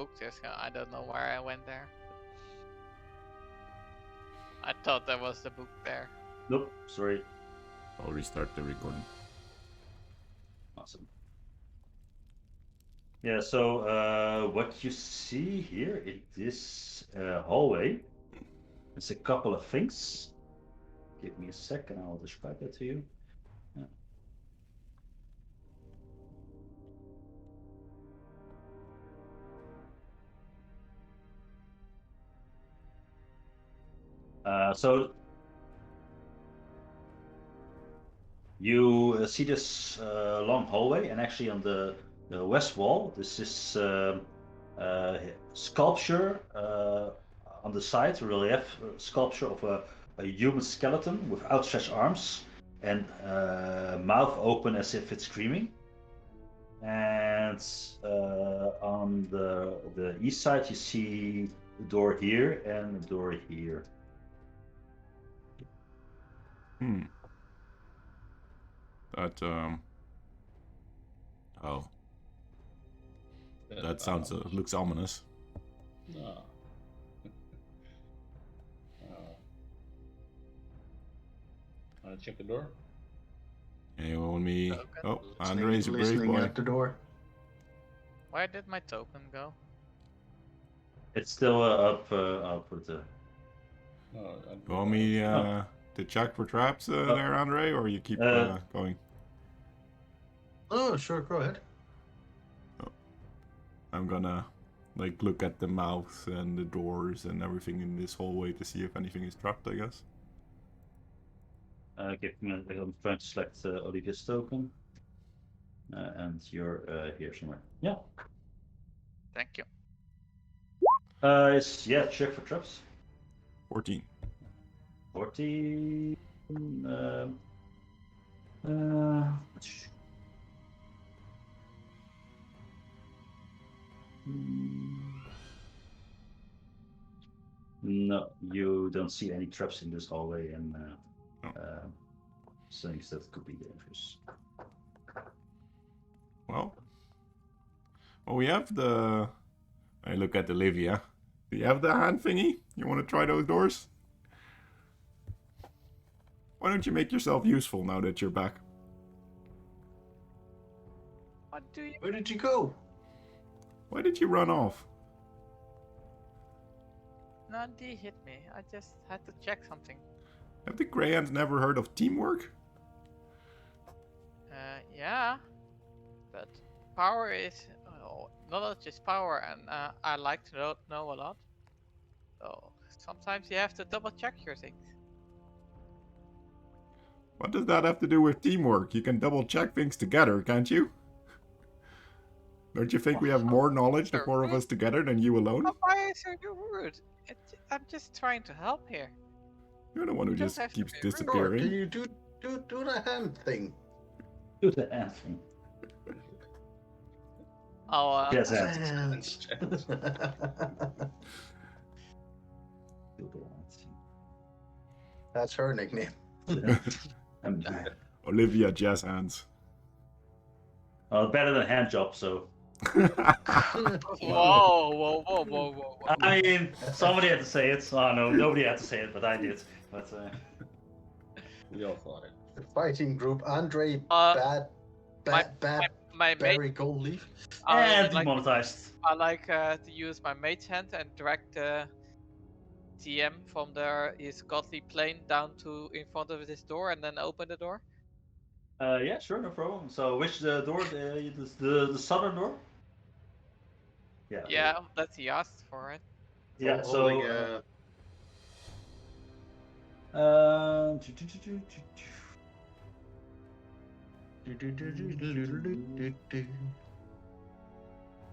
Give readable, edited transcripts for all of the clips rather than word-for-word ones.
book this. I don't know where I went there. I thought there was the book there. Nope, sorry. I'll restart the recording. Awesome. Yeah, so what you see here in this hallway is a couple of things. Give me a second, I'll describe that to you. So you see this long hallway, and actually on the west wall, this is sculpture on the side, a relief sculpture of a human skeleton with outstretched arms and mouth open as if it's screaming. And on the east side, you see a door here and a door here. That oh, that sounds looks ominous. No. Wanna check the door? Anyone want me? Okay. Oh, Andre's a brave Listening boy. at the door. Where did my token go? It's still up with the. No, You want me to check for traps there, Andre, or you keep going? Oh, sure, go ahead. I'm gonna like look at the mouth and the doors and everything in this hallway to see if anything is trapped, I guess. I'm trying to select Olivia's token, and you're here somewhere. Yeah. Thank you. Check for traps. 14. 14. No, you don't see any traps in this hallway, and things that could be dangerous. Well, we have the. I look at Olivia. Do you have the hand thingy? You want to try those doors? Why don't you make yourself useful now that you're back? What do you? Where did you go? Why did you run off? Nandi hit me. I just had to check something. Have the Greyhounds never heard of teamwork? Yeah, but power is knowledge is power, and I like to know a lot. So sometimes you have to double check your things. What does that have to do with teamwork? You can double check things together, can't you? Don't you think we have more knowledge, the four of us together, than you alone? Why is you rude? I'm just trying to help here. You're the one who You don't just have to keeps be rude. Can disappearing. you do the hand thing? Do the anthem. Oh, Yes, Hands. Do the That's her nickname. anthem. Olivia Jazz Hands. Better than hand job, so. whoa. I mean, somebody had to say it. Oh no, nobody had to say it, but I did. But We all thought it. The fighting group, Andre, my Barry mate. Goldleaf. and demonetized. I like to use my mate's hand and drag the TM from there his godly plane down to in front of this door and then open the door. Yeah, sure, no problem. So, which door? The southern door? Yeah. Yeah, that he asked for it. Yeah. Holding,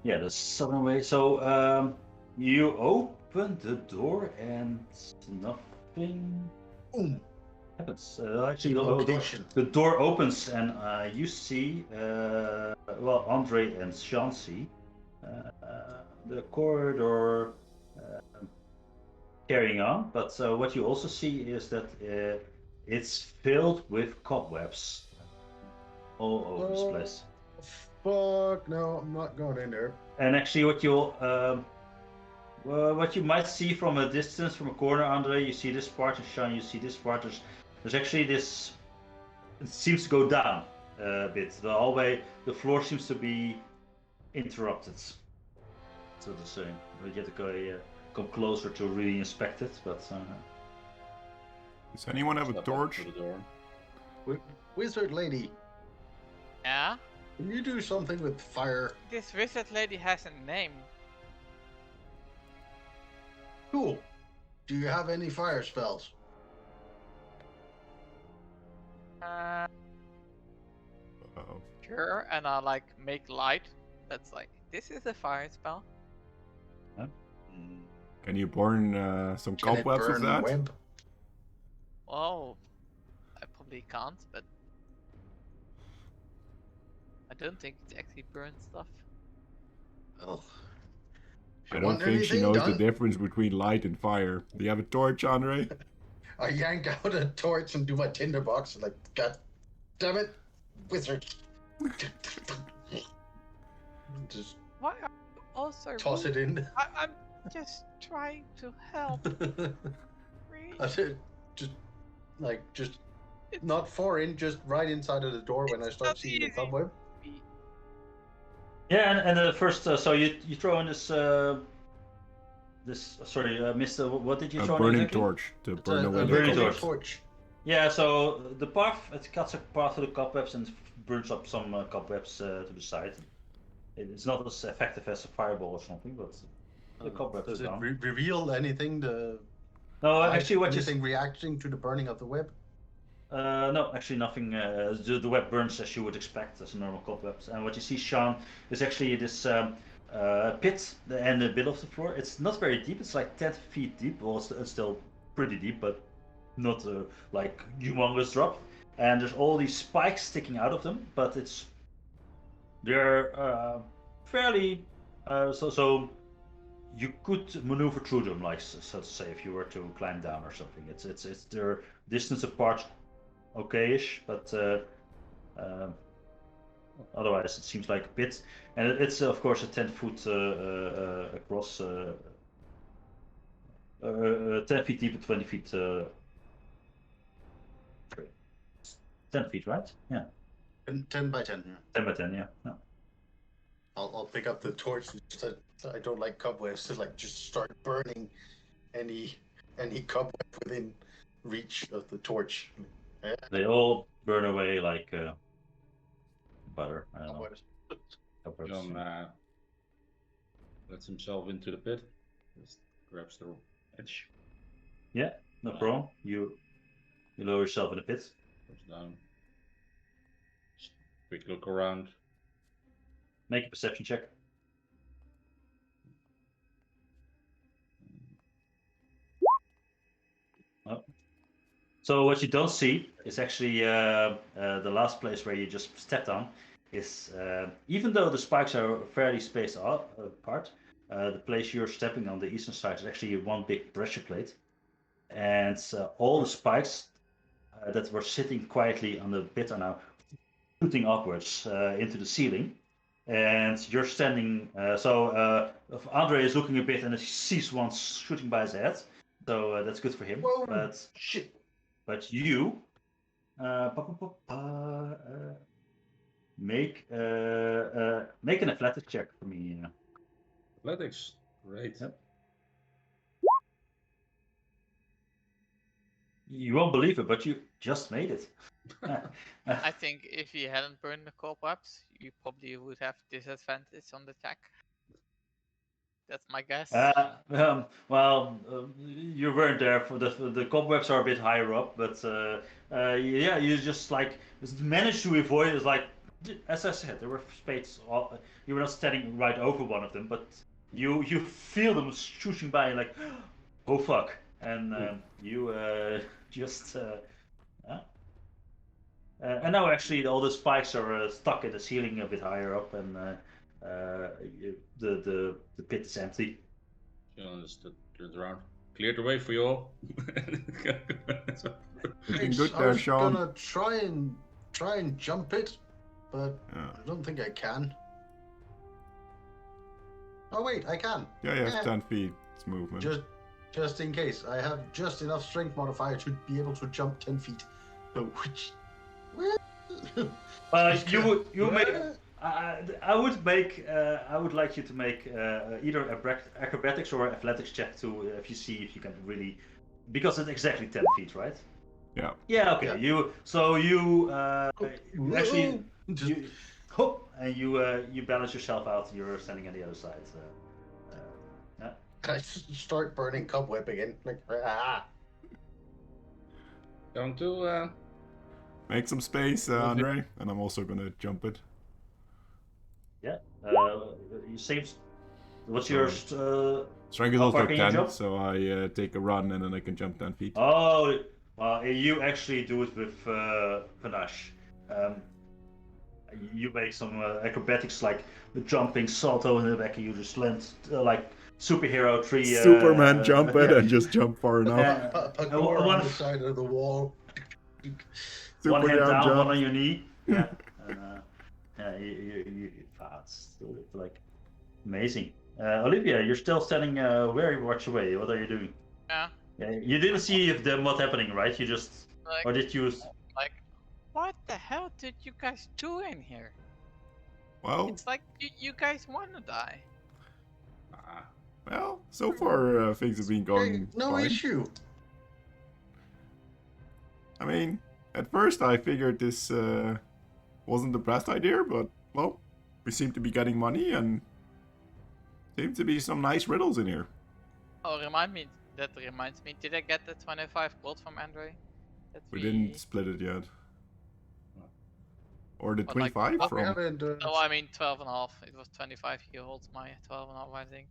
Yeah, the southern way. So, you open the door and nothing Boom. happens. Actually, Location. the door opens and you see, Andre and Sean see the corridor carrying on. But what you also see is that it's filled with cobwebs all over this place. Fuck no, I'm not going in there. And actually, what you might see from a distance, from a corner, Andre, you see this part, and Sean, you see this part. There's actually this. It seems to go down a bit. The hallway, the floor seems to be interrupted, so to say. You have to come closer to really inspect it, but. Does anyone have a Step up torch? to the door. Wizard lady, Yeah? can you do something with fire? This wizard lady has a name. Cool. Do you have any fire spells? Uh-oh. Sure, and I like make light. That's like, this is a fire spell. Can you burn some Can it cobwebs with burn that? web? Oh, I probably can't, but I don't think it actually burns stuff. Well, if I you don't want think she anything knows done, the difference between light and fire. Do you have a torch, Andre? I yank out a torch and do my tinderbox. Like, God damn it, wizard! Just Why are you also toss rude? it in. I'm just trying to help. Really? I said, just not far in, just right inside of the door when I It's start not seeing the easy. cobweb. Yeah, and the first, so you throw in this, Mister, what did you A throw in burning exactly? torch to It's burn a away the burning little cobwebs. torch. torch. Yeah, so the path, it cuts a path to the cobwebs and burns up some cobwebs to the side. It's not as effective as a fireball or something, but the cobwebs Does are it gone. reveal anything? No, actually, what you anything reacting to the burning of the web? no, actually nothing. The web burns as you would expect as a normal cobwebs. And what you see, Sean, is actually this pit in the middle of the floor. It's not very deep. It's like 10 feet deep. Well, it's still pretty deep, but not like humongous drop. And there's all these spikes sticking out of them, but they're fairly so you could maneuver through them, like so to say, if you were to climb down or something. It's their distance apart, okay-ish, but otherwise it seems like a pit, and it's of course a 10-foot across, 10 feet deep and 20 feet. 10 feet, right? Yeah. 10 by 10. Yeah. 10 by 10, yeah. No. I'll pick up the torch. I don't like cobwebs. To like just start burning any cobweb within reach of the torch. Yeah. They all burn away like butter. I don't know. Cobwebs. Cobwebs. John lets himself into the pit. Just grabs the edge. Yeah, no problem. You lower yourself in the pit. Goes down. Just quick look around. Make a perception check. Oh. So what you don't see is actually the last place where you just stepped on is, even though the spikes are fairly spaced apart, the place you're stepping on, the eastern side, is actually one big pressure plate. And all the spikes that were sitting quietly on the pit are now shooting upwards into the ceiling. And you're standing, Andre is looking a bit and he sees one shooting by his head. So that's good for him. Whoa, But shit. But you make an athletics check for me. Athletics. Great. Yep. You won't believe it, but you just made it. I think if you hadn't burned the cobwebs, you probably would have disadvantage on the check. That's my guess. You weren't there for the cobwebs are a bit higher up, but yeah, you just like managed to avoid. It's like, as I said, there were spades. You were not standing right over one of them, but you feel them shooting by, and like, oh fuck, and you just. And now actually all the spikes are stuck in the ceiling a bit higher up, and the pit is empty. John just turns around. Cleared the way for you all. Looking good I there, was Sean. gonna try and jump it, but Yeah. I don't think I can. Oh wait, I can. Yeah, you have Yeah. 10 feet. It's movement. Just in case, I have just enough strength modifier to be able to jump 10 feet. So which? You make. I would like you to make either acrobatics or athletics check to if you see if you can really, because it's exactly 10 feet, right? Yeah. Yeah. Okay. Yeah. You actually Just- you hop and you balance yourself out. You're standing on the other side. Yeah. I start burning cobweb again. Like, ah. Going to Make some space, Andre, and I'm also gonna jump it. Yeah. You save. What's your? Strength is How also far can you 10, jump? so I take a run and then I can jump 10 feet. Oh, well, you actually do it with panache. You make some acrobatics like the jumping salto in the back, and you just land like superhero tree. Superman jump it and just jump far enough. Parkour on the side of the wall. Super one hand down, jump. one on your knee. Yeah. Yeah, it's like amazing. Olivia, you're still standing very much away. What are you doing? Yeah. Yeah, you didn't see if them what's happening, right? You just Like, or did you? like, what the hell did you guys do in here? Well, It's like you guys want to die. well, so far things have been Hey, going no fine. issue. I mean, at first I figured this wasn't the best idea, but well, we seem to be getting money and seem to be some nice riddles in here. Oh, that reminds me. Did I get the 25 gold from Andre? That We didn't split it yet. Or the But like, 25 what We from... haven't. No, I mean 12 and a half. It was 25. He holds my 12 and a half, I think.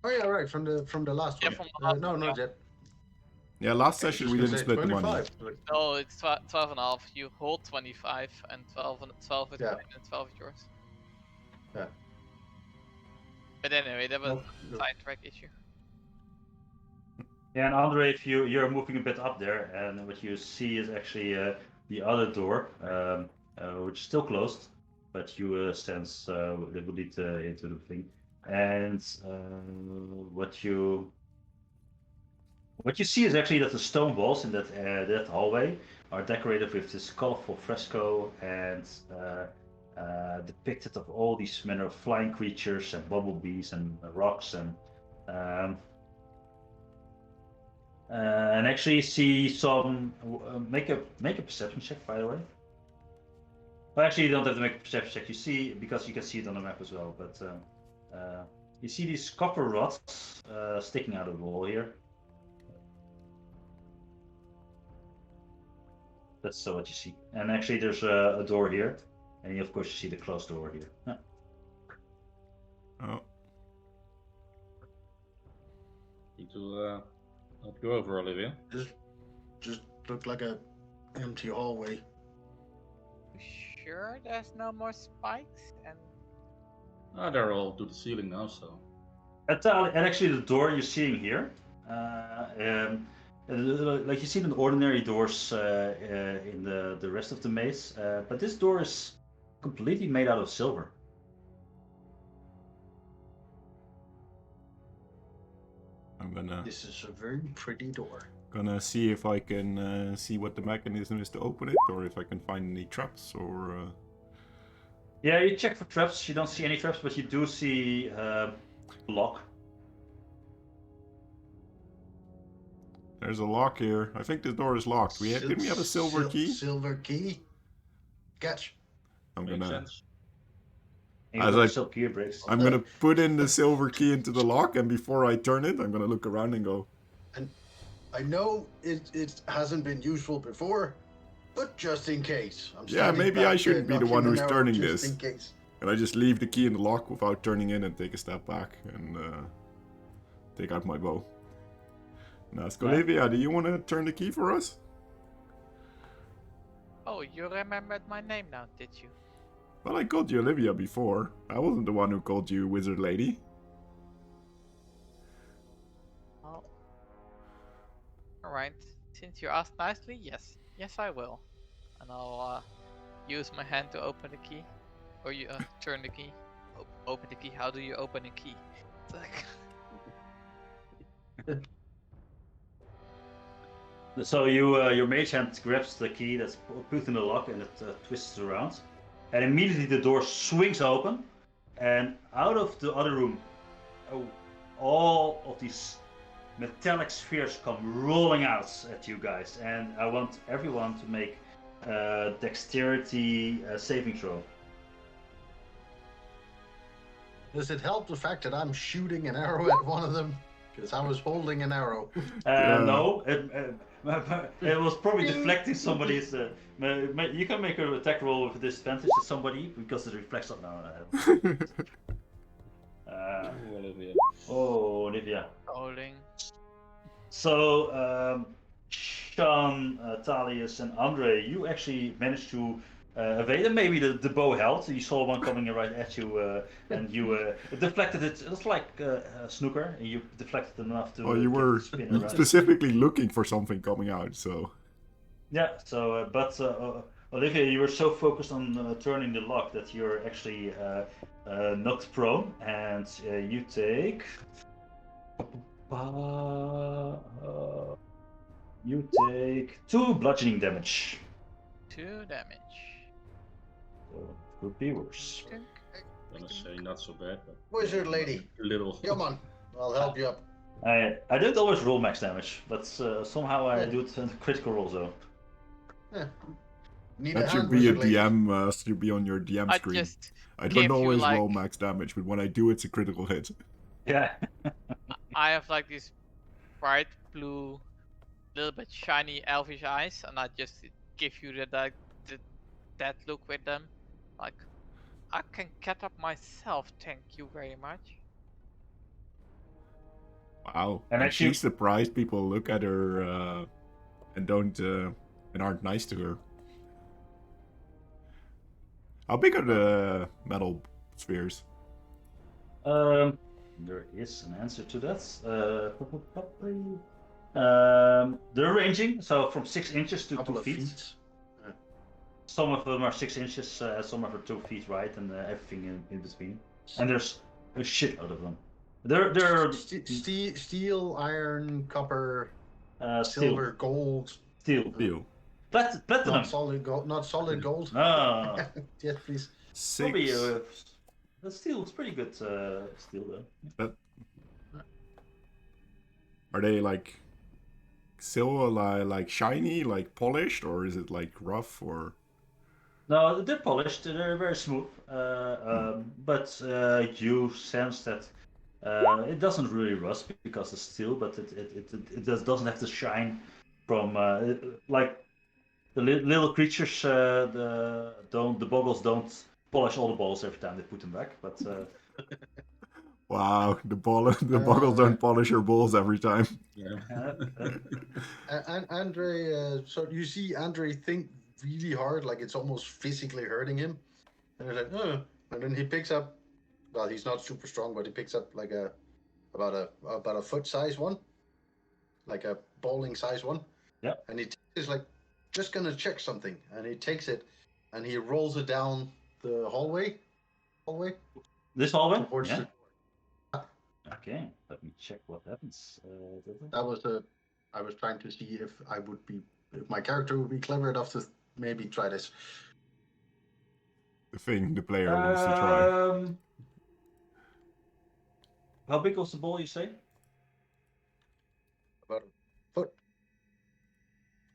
Oh yeah, right. From the last Yeah, one. from the last No, one, not yeah. yet. Yeah, last session we didn't split the money. 25. No, it's 12 and a half. You hold 25 and 12 is Yeah. mine and 12 is yours. Yeah. But anyway, that was No. a sidetrack issue. Yeah, and Andre, if you're moving a bit up there, and what you see is actually the other door, which is still closed, but you sense it will lead into the thing. And what you see is actually that the stone walls in that hallway are decorated with this colorful fresco and depicted of all these manner of flying creatures and bumblebees and rocks and actually see some. Make a perception check, by the way. Well, actually, you don't have to make a perception check. You see, because you can see it on the map as well. But you see these copper rods sticking out of the wall here. That's what you see. And actually, there's a door here, and of course you see the closed door here. Yeah. Oh, need to help you over, Olivia. Just looked like a empty hallway. Sure, there's no more spikes and They're all to the ceiling now, so. And actually, the door you're seeing here, like you see in ordinary doors in the rest of the maze, but this door is completely made out of silver. I'm gonna This is a very pretty door. see if I can see what the mechanism is to open it, or if I can find any traps, or... Yeah, you check for traps. You don't see any traps, but you do see a lock. There's a lock here. I think this door is locked. Didn't we have a silver key? Silver key. Catch. I'm Makes gonna sense. And As you I- silk gear bricks. I'm gonna put in the silver key into the lock, and before I turn it, I'm gonna look around and go, I know it hasn't been useful before, but just in case. I'm Yeah, standing maybe I back shouldn't there, be the one knocking who's on the turning arrow this. just in case. and I just leave the key in the lock without turning in and take a step back and take out my bow. And ask Right. Olivia, do you want to turn the key for us? oh, you remembered my name now, did you? Well, I called you Olivia before. I wasn't the one who called you Wizard Lady. Oh. Alright, since you asked nicely, yes I will. And I'll use my hand to open the key. Or you turn the key. Open. open the key. How do you open a key? It's like, So your mage hand grabs the key that's put in the lock and it twists around, and immediately the door swings open, and out of the other room, all of these metallic spheres come rolling out at you guys, and I want everyone to make dexterity saving throw. Does it help the fact that I'm shooting an arrow at one of them? Because I was holding an arrow. No, it was probably deflecting somebody's. You can make an attack roll with disadvantage to somebody because it reflects on. No. Olivia. Oh, Olivia. holding. So, Sean, Thalius, and Andre, you actually managed to evade, and maybe the bow held. You saw one coming right at you, and you deflected it. It was like snooker, and you deflected it enough to. Well, you get were it spin around. specifically looking for something coming out, so. Yeah. So, but Olivia, you were so focused on turning the lock that you're actually knocked prone, and you take. You take 2 bludgeoning damage. 2 damage. So could be worse. Gonna say not so bad, but Wizard lady, little. come on, I'll help you up. I don't always roll max damage, but somehow I do it in critical rolls though. Need That a should hand, be a wizard lady. DM, should be on your DM I screen. just I gave don't you, always like- roll max damage, but when I do, it's a critical hit. Yeah. I have like these bright blue, little bit shiny elvish eyes, and I just give you that look with them. Like, I can cat up myself, thank you very much. Wow. And And actually- she's surprised people look at her and don't and aren't nice to her. How big are the metal spheres? There is an answer to that. They're ranging, so from 6 inches to Couple 2 of feet. feet. Some of them are 6 inches, some are 2 feet wide, and everything in between. And there's a shit out of them. They're Steel, iron, copper, steel, silver, gold. steel, Steel. platinum. Not solid gold. Not solid gold. No, Yes, please. probably 6. the steel is pretty good. Steel though. Are they like silver, like shiny, like polished, or is it like rough, or? No, they're polished. They're very smooth. But you sense that it doesn't really rust because it's steel, but it just doesn't have the shine from like the little creatures. The boggles don't polish all the balls every time they put them back, but. Wow, the boggles don't polish your balls every time. Yeah. And Andre, so you see Andre think really hard, like it's almost physically hurting him. And he's like, oh. And then he picks up. Well, he's not super strong, but he picks up like about a foot size one, like a bowling size one. Yeah. And he's like, just gonna check something, and he takes it, and he rolls it down the hallway. This hallway? Towards Yeah. the- Okay, let me check what happens. That was I was trying to see if my character would be clever enough to maybe try this. The thing the player wants to try. How big was the ball, you say? About a foot.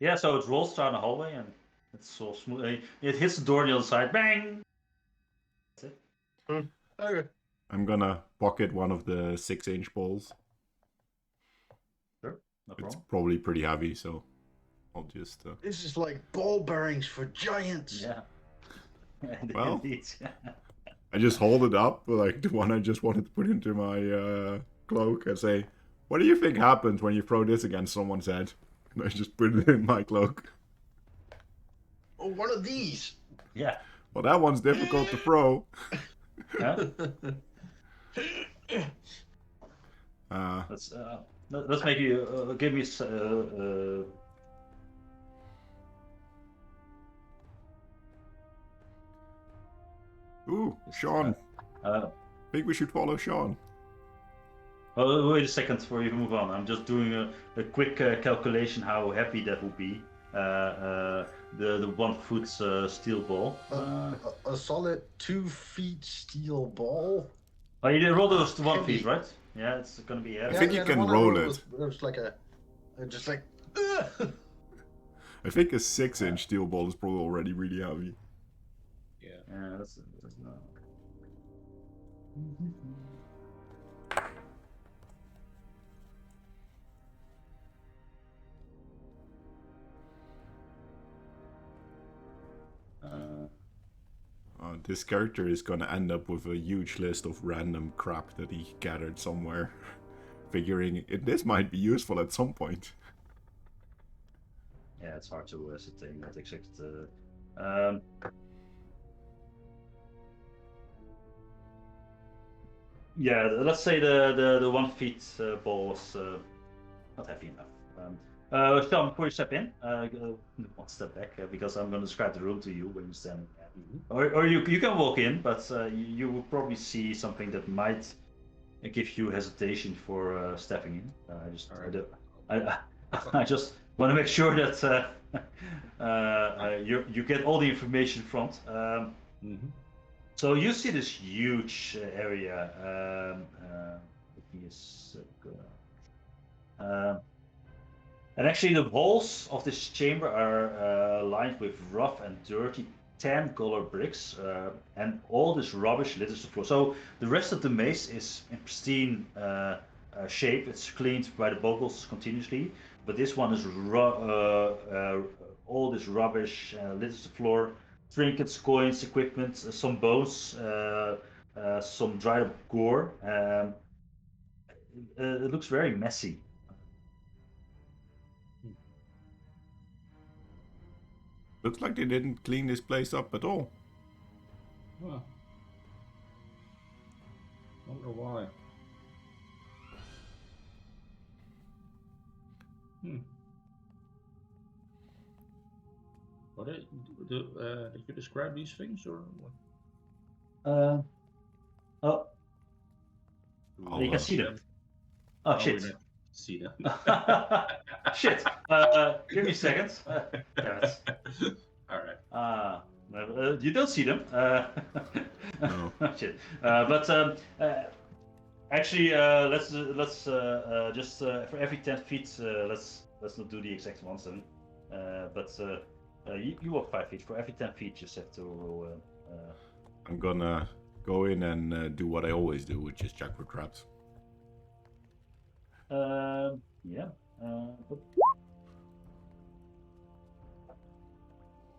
Yeah, so it rolls down the hallway and it's so smooth. It hits the door on the other side. Bang! That's it. Okay. I'm gonna pocket one of the 6-inch balls. No It's problem. probably pretty heavy, so I'll just. This is like ball bearings for giants. Yeah. Well. Indeed. I just hold it up, like the one I just wanted to put into my cloak, and say, "What do you think happens when you throw this against someone's head?" And I just put it in my cloak. Oh, one of these. Yeah. Well, that one's difficult to throw. Yeah. Let's make you give me. Ooh, Sean. I think we should follow Sean. Oh, wait a second before you move on. I'm just doing a quick calculation how heavy that would be. The 1 foot steel ball. A solid 2 feet steel ball. Oh, you did roll those to 1 Heavy. feet, right? Yeah, it's gonna be heavy. I think you the can one I roll rolled it. was like just like. I think a 6-inch steel ball is probably already really heavy. Yeah. Yeah, that's no. This character is gonna end up with a huge list of random crap that he gathered somewhere, figuring this might be useful at some point. Yeah, it's hard to ascertain that exact. Yeah, let's say the 1 feet ball was not heavy enough. Sean, before you step in, go 1 step back because I'm going to describe the room to you when you're standing there. Or you can walk in, but you will probably see something that might give you hesitation for stepping in. I just want to make sure that you get all the information front. So you see this huge area. Give me a sec. And actually, the walls of this chamber are lined with rough and dirty tan-color bricks, and all this rubbish litters the floor. So the rest of the maze is in pristine shape. It's cleaned by the boggles continuously, but this one is all this rubbish litters the floor. Trinkets, coins, equipment, some bones, some dried up gore. It looks very messy. Looks like they didn't clean this place up at all. Huh. Wonder why. What did you describe these things or what? You can see them. Oh, shit. We don't see them. Shit. Give me a second. Damn it. All right. You don't see them. No. Shit. But actually, let's just for every 10 feet, let's not do the exact ones then. But you walk 5 feet. For every 10 feet, you just have to roll. I'm gonna go in and do what I always do, which is check for traps. Yeah. But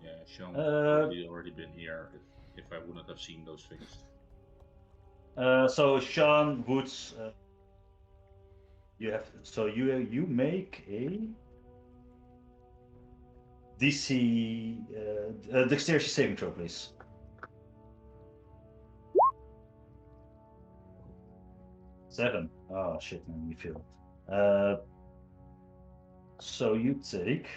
Yeah, Sean probably already been here if I wouldn't have seen those things. So Sean Woods, you make a DC dexterity saving throw, please. Seven. Oh shit, man, you failed. So you take.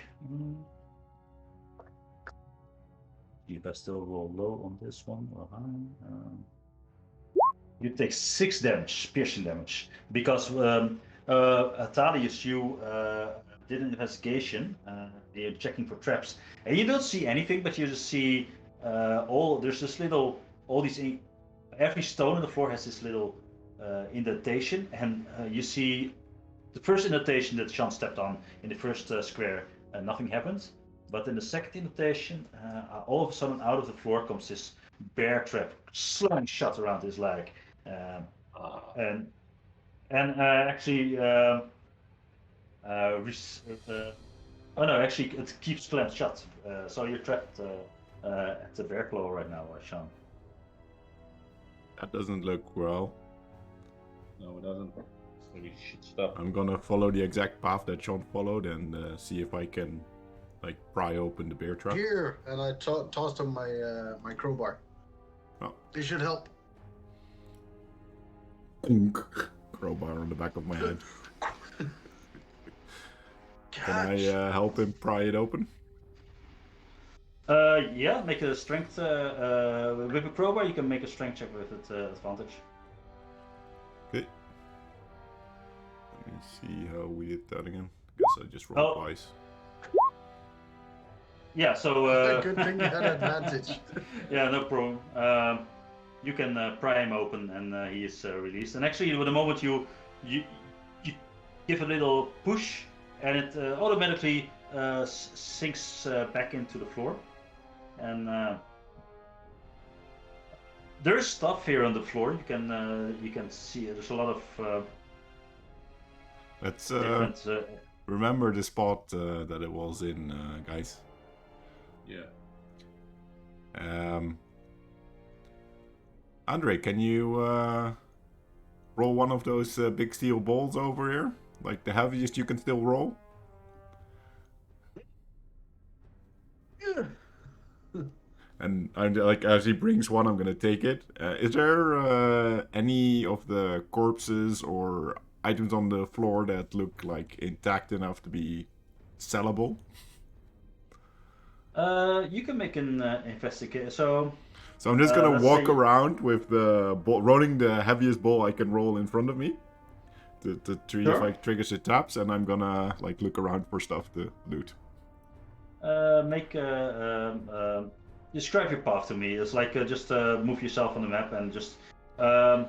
You best still roll low on this one or high. You take 6 damage, piercing damage, because Thalius, you did an investigation. You're checking for traps, and you don't see anything, but you just see there's this little, every stone on the floor has this little indentation, and you see the first indentation that Sean stepped on in the first square, nothing happened. But in the second indentation, all of a sudden out of the floor comes this bear trap slamming shut around his leg. And actually, actually it keeps clamped shut. So you're trapped at the bear claw right now, Sean. That doesn't look well. No, it doesn't. So you should stop. I'm gonna follow the exact path that Sean followed and see if I can, like, pry open the bear trap. Here, and I tossed him my crowbar. Oh. It should help. Crowbar on the back of my head. Can I help him pry it open? Yeah, make a strength with a crowbar. You can make a strength check with it advantage. see how we did that again. Guess I just rolled Oh. twice. Yeah, so Good thing you had advantage. yeah, no problem. You can pry him open, and he is released. And actually, with the moment you give a little push, and it automatically sinks back into the floor. And there is stuff here on the floor. You can see there's a lot of Let's different. remember the spot that it was in, guys. Yeah. Andre, can you roll one of those big steel balls over here? Like the heaviest you can still roll? Yeah. And I'm like, as he brings one, I'm gonna take it. Is there any of the corpses or items on the floor that look like intact enough to be sellable? You can make an investigate. So So I'm just gonna let's walk say- around with the ball, rolling the heaviest ball I can roll in front of me to see if Sure. I triggers it taps, and I'm gonna like look around for stuff to loot. make describe your path to me. It's like just move yourself on the map and just. And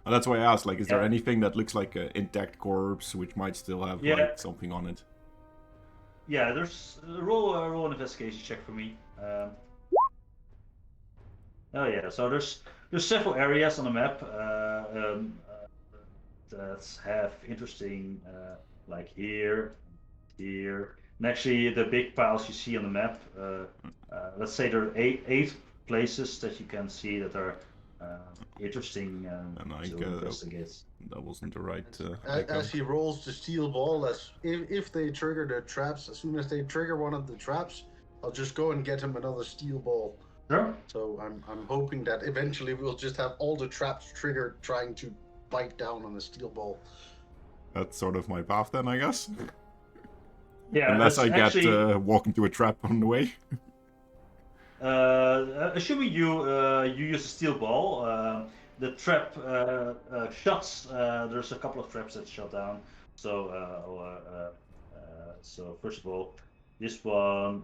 that's why I asked, like, is there Yeah. anything that looks like an intact corpse which might still have Yeah. like something on it? Yeah, there's roll an investigation check for me. Oh yeah, so there's several areas on the map that have interesting like here, and actually the big piles you see on the map. Let's say there are eight places that you can see that are interesting And I to go- investigate. That wasn't the right. As he rolls the steel ball, if they trigger the traps, as soon as they trigger one of the traps, I'll just go and get him another steel ball. Sure. So I'm hoping that eventually we'll just have all the traps triggered trying to bite down on the steel ball. That's sort of my path then, I guess. Yeah. Unless I it's get actually, walk into a trap on the way. assuming you use a steel ball, the trap shuts. There's a couple of traps that shut down. So so first of all, this one.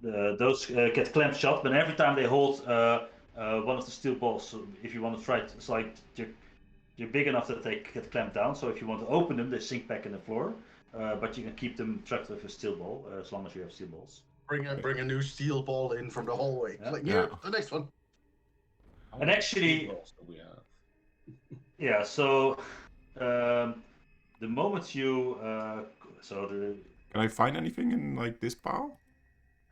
Those get clamped shut, but every time they hold one of the steel balls, so if you want to try it, it's like you're big enough that they get clamped down. So if you want to open them, they sink back in the floor. But you can keep them trapped with a steel ball as long as you have steel balls. Bring a new steel ball in from the hallway. Yeah. Like here, Yeah. the next one. How And many actually- steel balls do we have? Yeah. So the moment you Can I find anything in like this pile?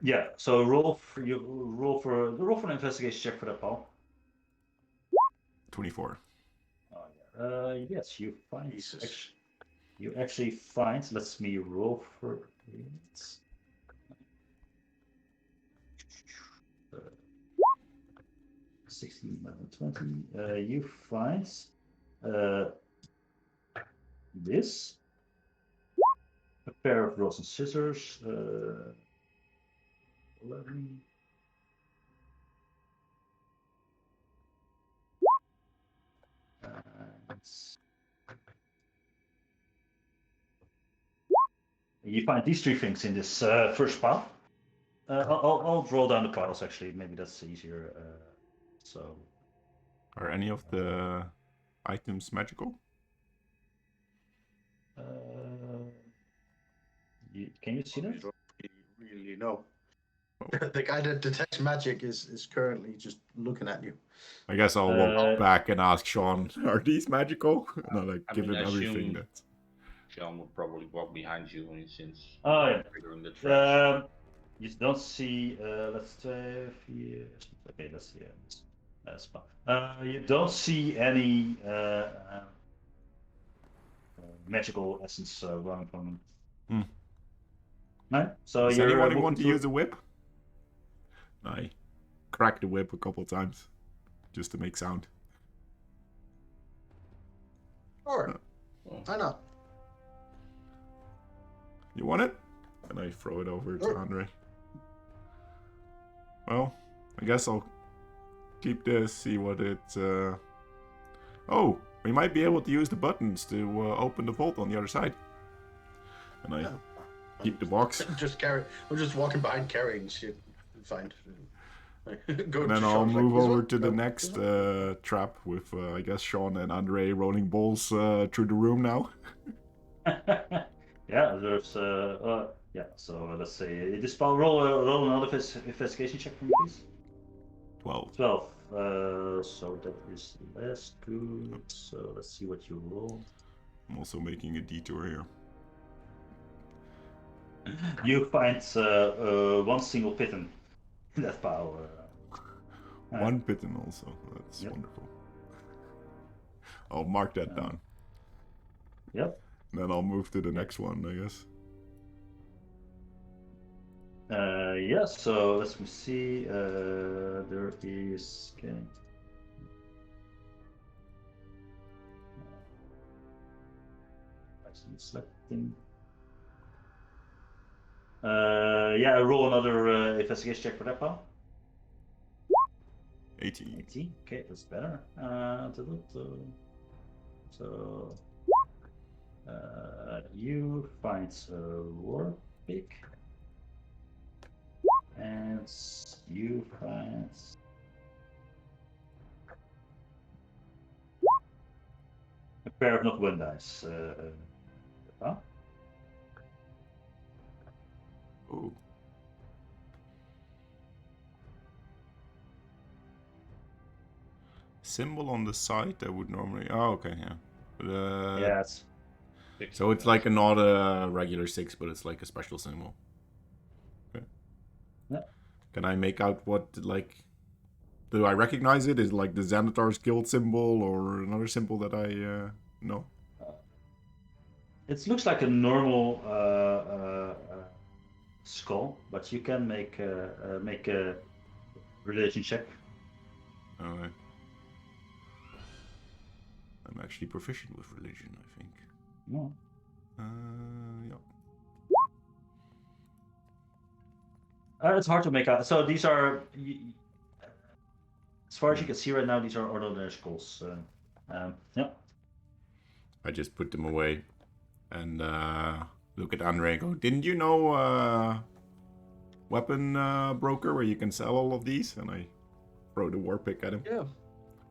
yeah. So roll for an investigation check for that pal. 24. Oh, yeah. Yes, you find. Jesus. You actually find. Let me roll for it. 16, 11, 20. You find this. A pair of rolls and scissors. 11. You find these three things in this first pile. I'll draw down the piles actually. Maybe that's easier. So Are any of the items magical? can you see You that? don't really know. The guy that detects magic is currently just looking at you. I guess I'll walk Uh, back and ask Sean, are these magical? And I'll like I give mean, him I everything assume- that. Sean would probably walk behind you since Oh, yeah. triggering the traps. You don't see. Let's say okay. Let's see. That's fine. You don't see any magical essence running from them. Hmm. No. So Does you're anyone walking want to through- use a whip? I cracked the whip a couple times just to make sound. Sure. Oh, Why not? You want it? And I throw it over to Sure. Andre. Well, I guess I'll keep this, see what it Oh, we might be able to use the buttons to open the vault on the other side. And I keep the box. I'm just walking behind carrying shit. Fine. Go And then to I'll Sean, like, move "This over one? to the No, next this one?" trap with, I guess, Sean and Andre rolling balls through the room now. Yeah, there's yeah. So let's say this spell roll another investigation check for me, please. 12. 12. So that is less good. So let's see what you rolled. I'm also making a detour here. You find one single pitten in that pile. One pitten also. That's Yep. wonderful. I'll mark that down. Yep. Then I'll move to the next one, I guess. Yeah, so let's see. There is. Okay. Actually, selecting. Yeah, roll another investigation check for that pal. 18. 18. Okay, that's better. So, you find a war pig. And you find a pair of not wind dice. Huh? Oh. Symbol on the side that would normally. Oh, okay, yeah. But, Yeah, it's So it's like not a regular 6, but it's like a special symbol. Okay. Yeah. Can I make out what, like... Do I recognize it? Is it like the Xanatar's Guild symbol or another symbol that I know? it looks like a normal skull, but you can make a religion check. Alright. I'm actually proficient with religion, I think. No. Yeah. It's hard to make out. So these are, as far as you can see right now, these are ordinary skulls. Yeah. I just put them away and look at Andre and go, didn't you know weapon broker where you can sell all of these? And I throw the war pick at him. Yeah.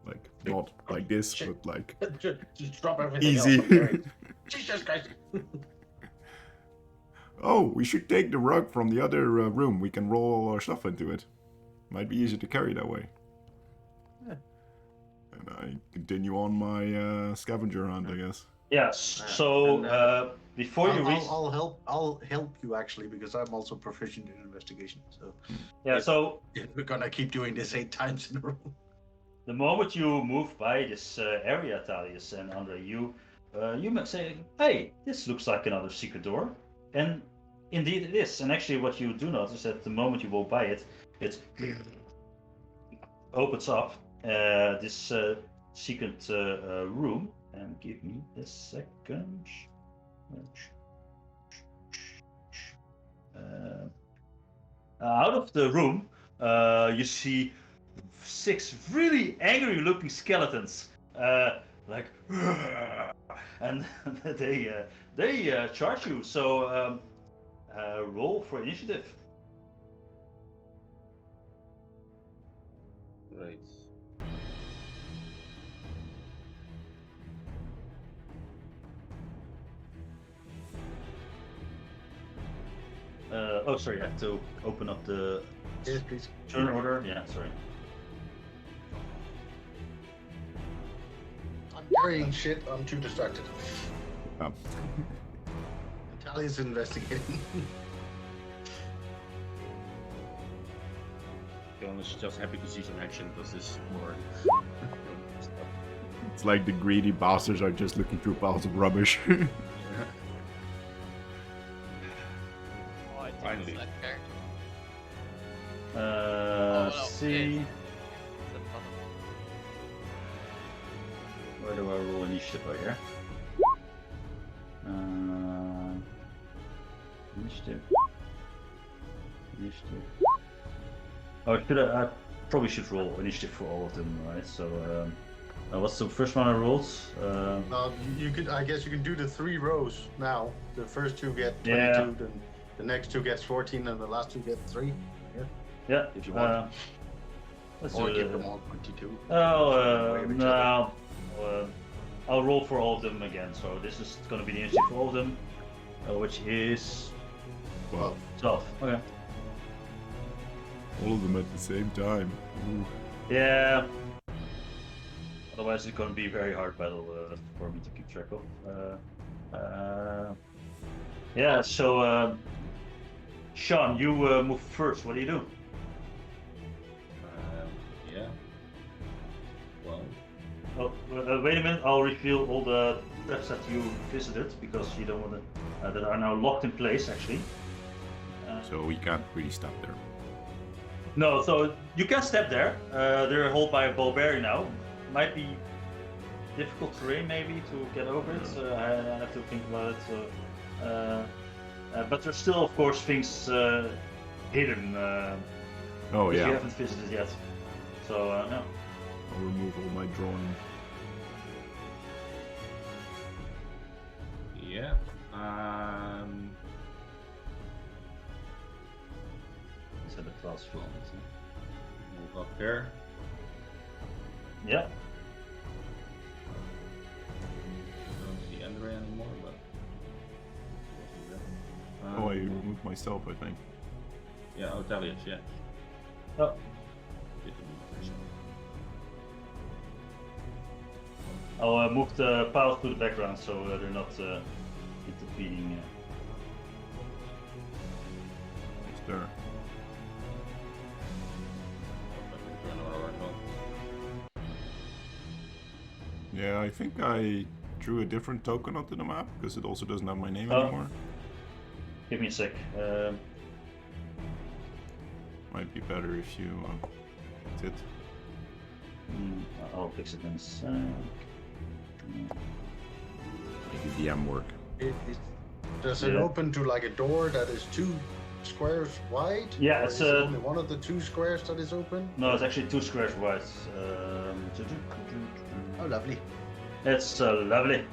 Like, not like this, but like Just drop everything. easy. Else I'm carrying. Jesus Christ. Oh, we should take the rug from the other room. We can roll all our stuff into it. Might be easier to carry that way. Yeah. And I continue on my scavenger hunt, I guess. Yeah. So before you reach, I'll help you actually because I'm also proficient in investigation. So yeah. So we're gonna keep doing this 8 times in a row. the moment you move by this area, Thalius and Andre, you might say, "Hey, this looks like another secret door," and indeed it is. And actually, what you do notice that the moment you walk by it, it opens up this secret room. And give me a second. Out of the room, you see 6 really angry-looking skeletons, like, and they charge you. So roll for initiative. Right. Oh, sorry, I have to open up the Yes, please. turn order. Yeah, sorry. I'm carrying shit. I'm too distracted. Oh. Italian's investigating. Jonas is just happy to see some action because this is more. It's like the greedy bastards are just looking through piles of rubbish. Oh, I think Finally. it's that character. See, It's the bottom. where do I roll initiative over here? Initiative. Oh, I probably should roll initiative for all of them, right? So, What's the first one I rolled? You could. I guess you can do the 3 rows now. The first 2 get 22, Yeah. then the next 2 gets 14, and the last 2 get 3. Yeah. If you want. Let's Or do give it. them all 22. Oh, Way of each no. I'll roll for all of them again. So this is going to be the energy for all of them, which is Well, 12. Okay. all of them at the same time. Ooh. Yeah. Otherwise, it's going to be a very hard battle for me to keep track of. Yeah. So, Sean, you move first. What do you do? Yeah. Well, Oh, wait a minute. I'll reveal all the traps that you visited because you don't want to. That are now locked in place, actually. So we can't really stop there. No, so you can step there. They're held by a barbarian now. Might be difficult terrain maybe to get over it. I have to think about it. So, but there's still, of course, things hidden Oh that you yeah, haven't visited yet. So no. I'll remove all my drawing. yeah. Is that a class film? Move up there. Yeah. I don't see Andre anymore, but. Oh, I removed myself, I think. Yeah, Otalius, yeah. Oh. Did the move. I'll move the piles to the background so they're not interfering. It's there. Yeah, I think I drew a different token onto the map because it also doesn't have my name Oh. anymore. Give me a sec. Might be better if you did. I'll fix it in a sec. Make the DM work. Does it Yeah. open to like a door that is 2 squares wide? Yeah, Or it's is it only one of the 2 squares that is open? No, it's actually 2 squares wide. Oh, lovely. It's lovely.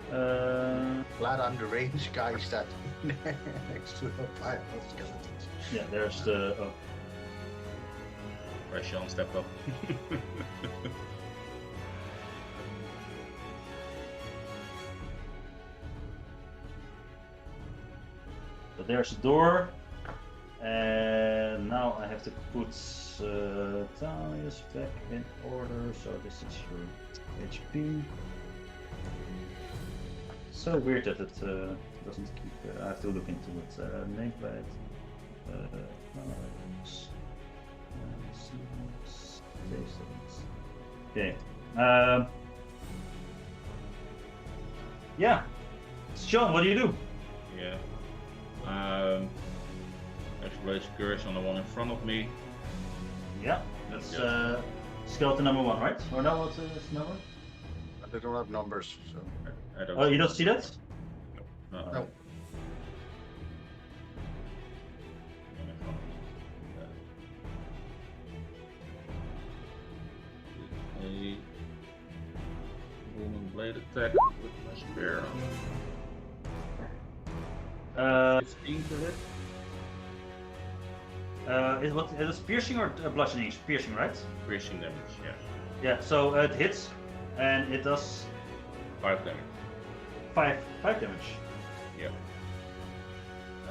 Glad I'm the range guy stat next to the pile of skeletons. Yeah, there's the. Oh. Right, Sean, step up. So there's the door. And now I have to put Thalius back in order. So this is your HP. So weird that it doesn't keep. I have to look into it. Nameplate. Okay. Yeah. Sean, what do you do? Yeah. Exploration curse on the one in front of me. Yeah. That's Yeah. skeleton number 1, right? Or no, what's the number? They don't have numbers, so. I don't Oh, you don't see that? No. No. One in front of me. A woman blade attack with my spear. 15 to hit. It is piercing or bludgeoning? It's piercing, right? Piercing damage, yeah. Yeah. So it hits, and it does 5 damage. 5 damage. Yeah.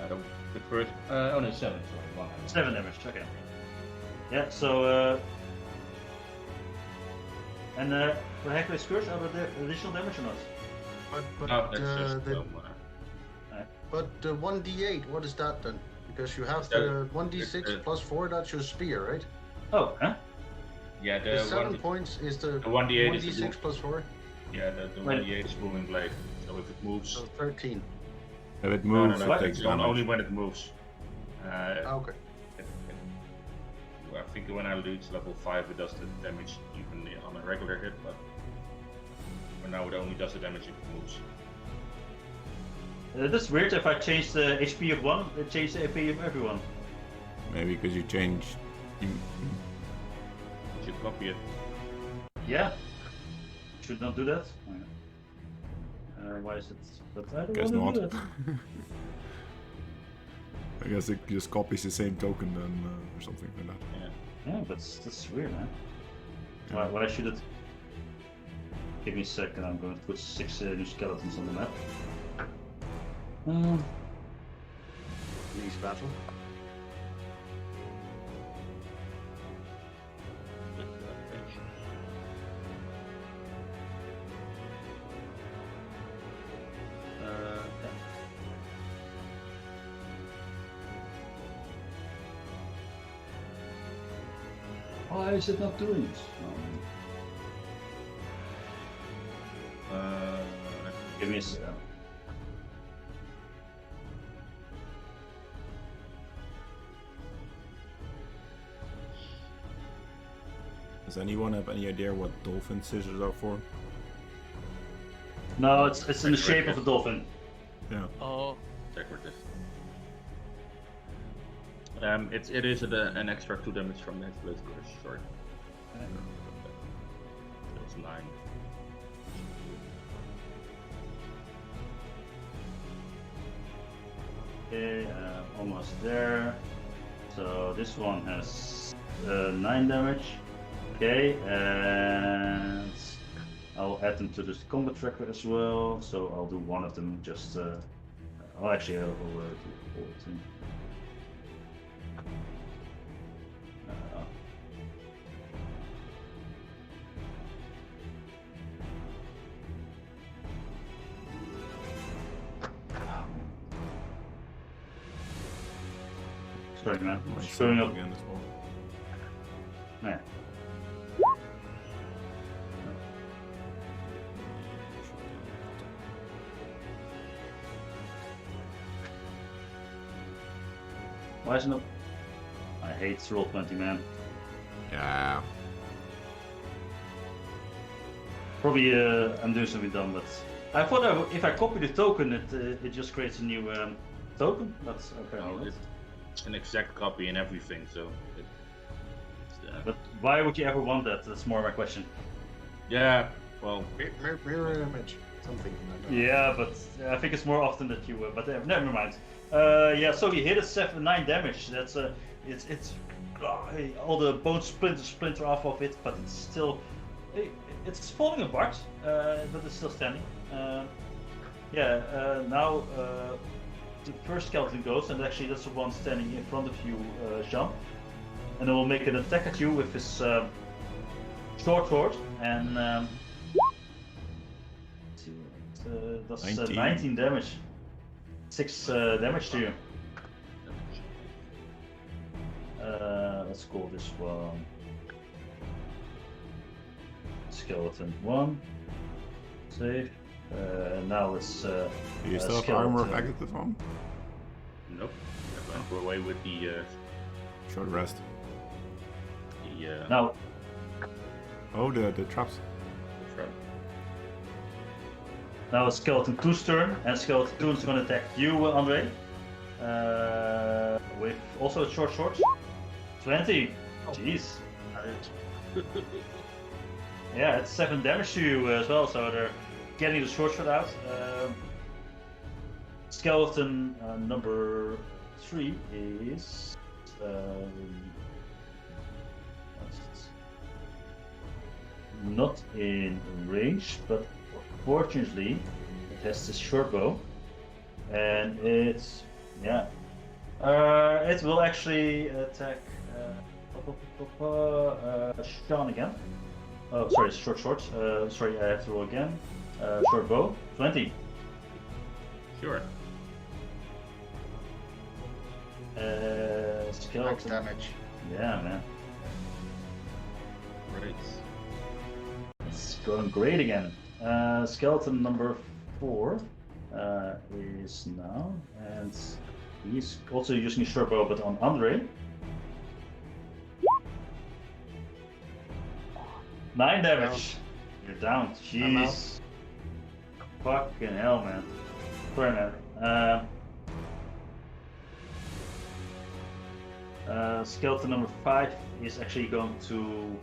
The first. Oh no, 7. Sorry, 1. 7 damage. Okay. Yeah. So and will Hector's curse add additional damage or not? But No, that's just. but the 1d8, what is that then? Because you have That- the 1d6 it- plus 4, that's your spear, right? Oh, huh? Yeah, The the 7 one. points is the 1d8 is the 1d6 plus 4, Yeah, the Wait. 1d8 is moving blade. So if it moves. so 13. If it No, moves, no, it no, takes it's only damage. when it moves. Okay. I think when I reach level 5 it does the damage even on a regular hit, but for now it only does the damage if it moves. That's weird. If I change the HP of one, it changes the AP of everyone. Maybe because you changed. You should copy it. Yeah. should not do that. Why is it? But I don't Guess want to not. do that. I guess it just copies the same token then, or something like that. Yeah, that's weird, man. Yeah. Why should it? Give me a second. I'm going to put 6 new skeletons on the map. Least battle. Why is it not doing this? Give me a second. Does anyone have any idea what dolphin scissors are for? No, it's in the shape of a dolphin. Yeah. Oh, Decorative. It is an extra 2 damage from the blade short. It's 9. Okay, almost there. So this one has 9 damage. Okay, and I'll add them to the combat tracker as well. So I'll do one of them just. Oh, actually, I'll do all of them. Sorry, man. Might Screwing save up. again as well. Yeah. Why isn't it? I hate Roll20, man. Yeah. Probably I'm doing something dumb, but I thought if I copy the token, it just creates a new token. That's apparently not. It's an exact copy and everything, so. But why would you ever want that? That's more my question. Yeah, well, Mirror image. Something like that. Yeah, but I think it's more often that you. But never mind. Yeah, so he hit a 9 damage. That's it's all the bones splinter off of it, but it's still it's falling apart, but it's still standing. Now the first skeleton goes, and actually that's the one standing in front of you, Jean. And it will make an attack at you with his short sword, and that's 19 damage. 6 damage to you. Let's call this one Skeleton 1. Save. Now it's. Do you still have armor of skeleton. Agathis on? nope. I went away with the. Short rest. Now, Oh, the traps. now it's Skeleton 2's turn, and Skeleton 2 is going to attack you, Andre. With also a short sword. 20. Jeez. Yeah, it's 7 damage to you as well, so they're getting the short sword out. Skeleton number 3 is. Not in range, but fortunately it has this short bow, and it's it will actually attack Sean again. Oh, sorry, it's short. Sorry, I have to roll again. Short bow, 20. Sure. Max Skeleton. damage. Yeah, man. Right. It's going great again. Skeleton number 4 is now, and he's also using a short bow, but on Andre. 9 damage. You're down. I'm out. Jeez. Fucking hell, man. Sorry, man. Skeleton number 5 is actually going to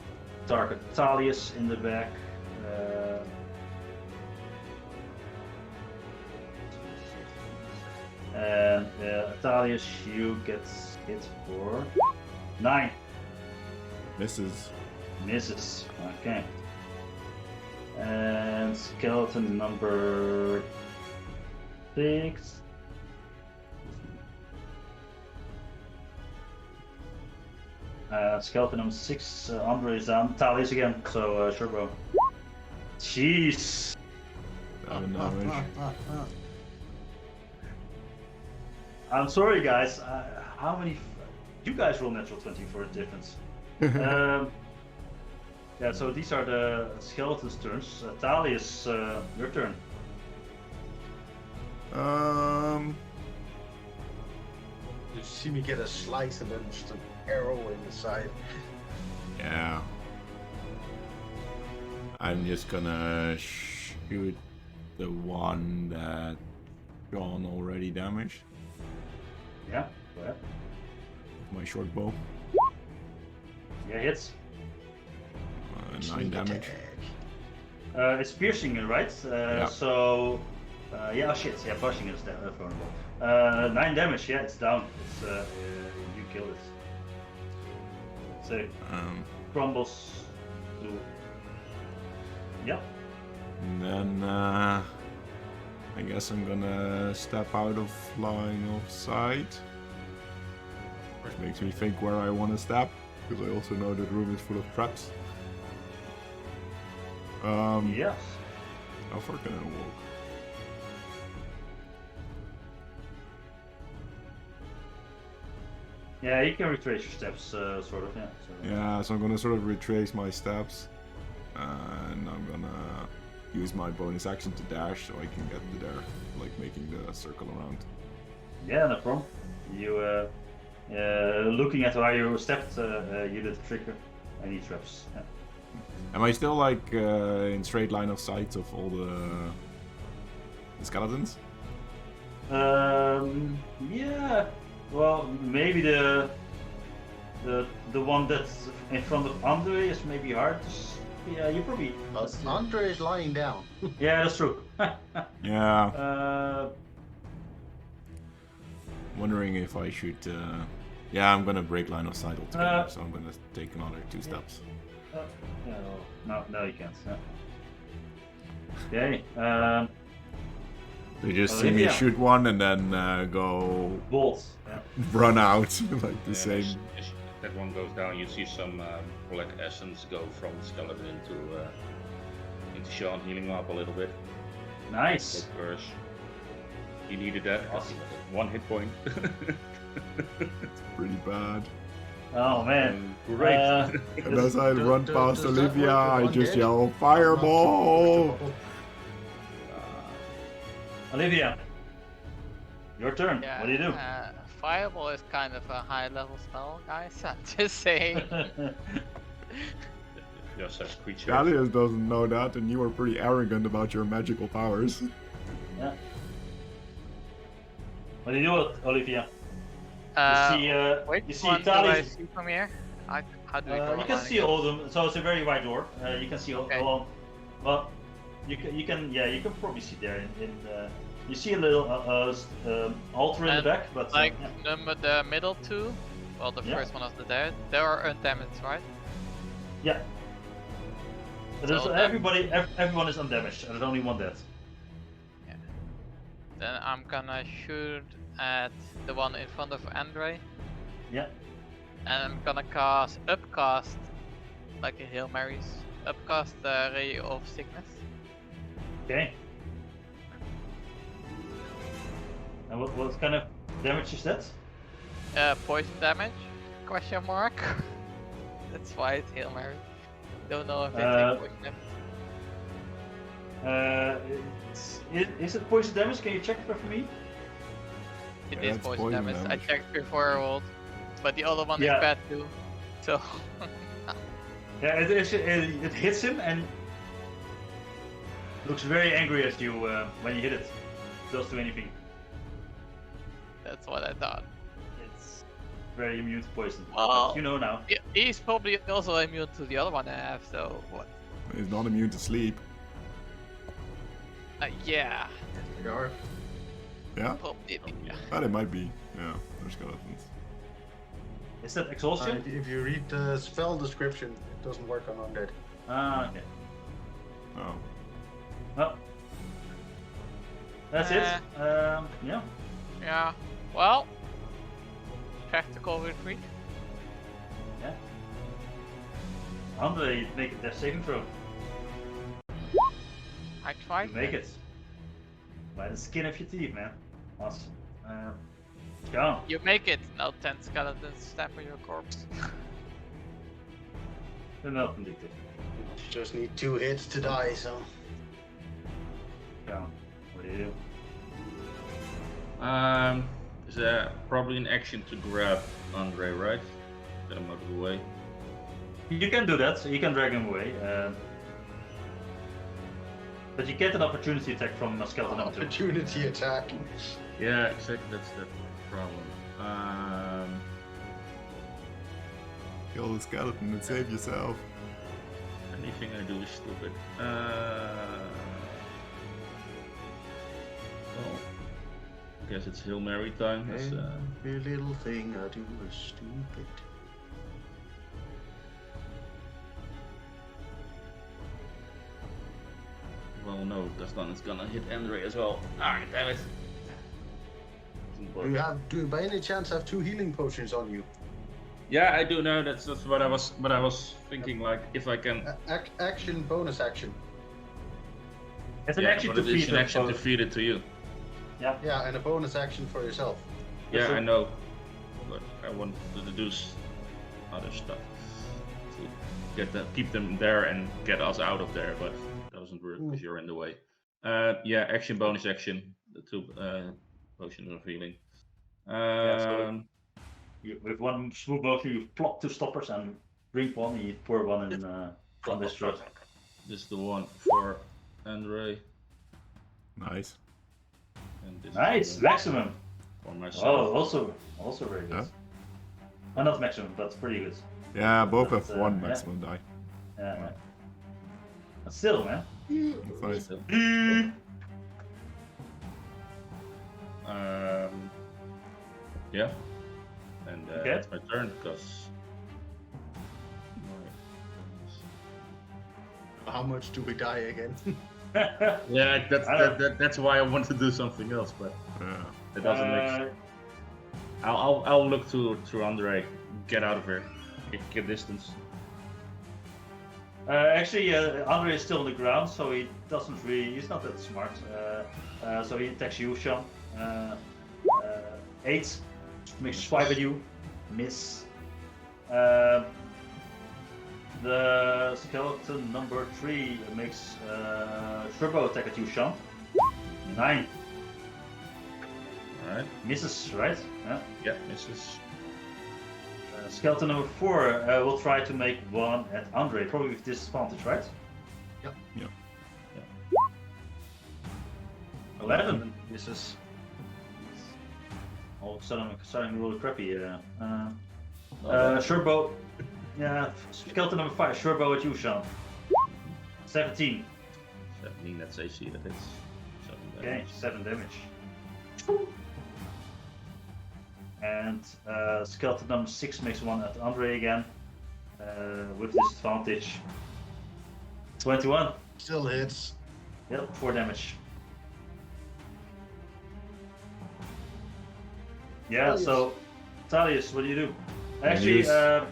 target Thalius in the back. And Atalius, you get hit for 9. Misses. Misses. Okay. And skeleton number 6. Skeleton number 6, Andre is down. Atalius again, so Sherbo. Jeez. 7 damage. I'm sorry, guys. How many? You guys roll natural 20 for a difference. Yeah. So these are the skeleton's turns. Atalius, your turn. You see me get a slice and then just an arrow in the side. Yeah. I'm just gonna shoot the one that John already damaged. Yeah. Go ahead. My short bow. Yeah, hits. 9 Sneak damage. attack. It's piercing, right? Yeah. So, yeah, shit. Yeah, piercing is vulnerable. 9 damage. Yeah, it's down. It's you kill it. So crumbles to. Yeah. And then I guess I'm gonna step out of line of sight. Which makes me think where I want to step, because I also know the room is full of traps. Yes. How far can I walk? Yeah, you can retrace your steps, sort of. Yeah. So, Yeah, so I'm gonna sort of retrace my steps, and I'm gonna use my bonus action to dash so I can get to there, like making the circle around. Yeah, no problem. You looking at how you stepped, you did trigger any traps. Yeah. Am I still like in straight line of sight of all the skeletons? Yeah. Well, maybe the one that's in front of Andre is maybe hard to see. Yeah, you probably. Andre is lying down. Yeah, that's true. Yeah. Wondering if I should. Yeah, I'm gonna break line of sight altogether, so I'm gonna take another 2 steps. No, you can't. Okay. They just see me Olivia. shoot one and then go Bolt. Yeah. run out like the Yeah, same. as that one goes down, you see some black essence go from the skeleton into Sean, healing him up a little bit. Nice. Good curse. He needed that. Awesome. 1 hit point. It's pretty bad. Oh man. Great. And as I run past does that Olivia, work with I one just hit? yell, "Fireball!" Olivia. Your turn. Yeah. What do you do? Fireball is kind of a high level spell, guys. I'm just saying. Just says creature. Gallius doesn't know that, and you are pretty arrogant about your magical powers. Yeah. What do you do, Olivia? Which you see one do I Italians. see from here? How do I go You can around see again? all of them. So it's a very wide door. You can see all. Okay. Well, you can probably see there. You see a little altar in the And, back, but Like yeah. the middle 2, well, the Yeah. first one is there. They are undamaged, right? Yeah. There's So everyone is undamaged, and there's only one dead. Then I'm gonna shoot at the one in front of Andre, Yeah. and I'm gonna upcast, like a Hail Marys, upcast the Ray of Sickness. Okay. And what kind of damage is that? Poison damage? Question mark. That's why it's Hail Mary. Don't know if they take poison damage. Is it poison damage? Can you check that for me? It Yeah, is it's poison poison damage. damage. I checked before I rolled, but the other one Yeah. is bad too. So Yeah, it hits him and looks very angry at you when you hit it. Does do anything. that's what I thought. It's very immune to poison. Well- But you know now. He's probably also immune to the other one I have. So what? He's not immune to sleep. Yeah. They are. Yeah? Probably. Yeah. But it might be. Yeah, they're skeletons. Is that exhaustion? If you read the spell description, it doesn't work on undead. Ah, okay. Oh. Well, that's it. Yeah. Yeah. Well. Tactical retreat. Yeah. Andre, make a death saving throw. I tried. You make it. By the skin of your teeth, man. Awesome. Go. You make it. Now 10 skeletons stamp on your corpse. The melt addictive. You just need 2 hits to die, so. Go. What do you do? Is there probably an action to grab Andre, right? Get him out of the way. You can do that, so you can drag him away. But you get an opportunity attack from a skeleton number 2. Opportunity attack. Yeah, exactly. That's the problem. Kill the skeleton and save yourself. Anything I do is stupid. Well, I guess it's Hail Mary time. It's, Every little thing I do is stupid. well, no, that's not. It's gonna hit Andre as well. Ah, damn it. Do you by any chance have 2 healing potions on you? Yeah, I do know. That's what I was thinking. Like, if I can. Action, bonus action. It's an Yeah, action but to it is feed an action to feed it to you. Yeah, and a bonus action for yourself. Yeah, So- I know. But I want to deduce other stuff to keep them there and get us out of there, but that doesn't work because you're in the way. Yeah, action, bonus action. The 2 potions of healing. so- with one smooth motion, you plop 2 stoppers and drink one, and you pour one in from this throat. This is the one for Andre, Nice. and this Nice, is the one maximum. for myself. Oh, also very good. Yeah. Not maximum, but pretty good. Yeah, both have But, 1 yeah. maximum die. Yeah. But still, man. That's nice. So, yeah, and Okay. it's my turn because. How much do we die again? Yeah, I don't- that's why I want to do something else, but Yeah. it doesn't make sense. I'll look to Andre. Get out of here. Get distance. Actually, Andre is still on the ground, so he doesn't really. He's not that smart. So he attacks you, Sean. 8 makes a swipe at you, miss. The skeleton number 3 makes turbo attack at you, Sean. 9 All right. misses, right? Yeah. Yeah, misses. Skeleton number 4 will try to make one at Andre, probably with disadvantage, right? Yep. Yep. 11. Misses. All of a sudden, I'm starting really crappy. Shurbo. Yeah, skeleton number 5, Shurbo at you, Sean. 17. 17, that's AC, that hits. 7 Okay, damage. 7 damage. And skeleton number 6 makes one at Andre again. With disadvantage. 21. Still hits. Yep, 4 damage. Yeah, Thalius. so Thalius, what do you do? Actually, Yes.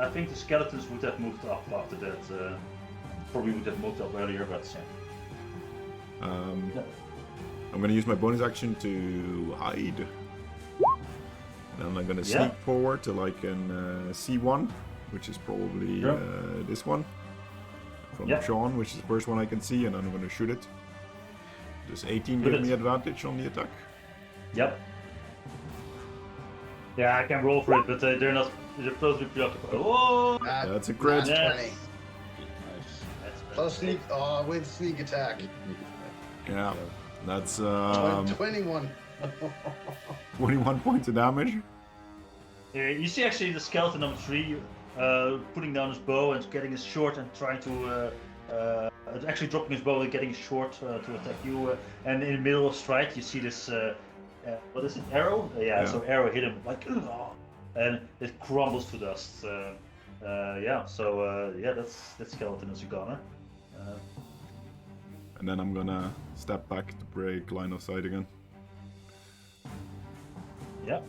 I think the skeletons would have moved up after that. Probably would have moved up earlier, but yeah. I'm gonna use my bonus action to hide. And I'm gonna sneak forward to like an C1, which is probably Yeah. this one. From Yeah. Sean, which is the first one I can see, and then I'm gonna shoot it. Does 18 Shoot give it. me advantage on the attack? Yep. Yeah, I can roll for it, but they're not. They're totally preoccupied. Oh! That's a crit. That's Yeah. 20. Nice. That's Plus sneak. Oh, with sneak attack. Yeah, that's 21. 21 points of damage. You see actually the skeleton number 3 putting down his bow and getting his sword and trying to actually dropping his bow and getting his sword to attack you. And in the middle of stride, you see this what is it? Arrow? Yeah. So arrow hit him like, "Ugh," and it crumbles to dust. Yeah. So yeah, that's skeleton as a gunner. And then I'm gonna step back to break line of sight again. Yeah.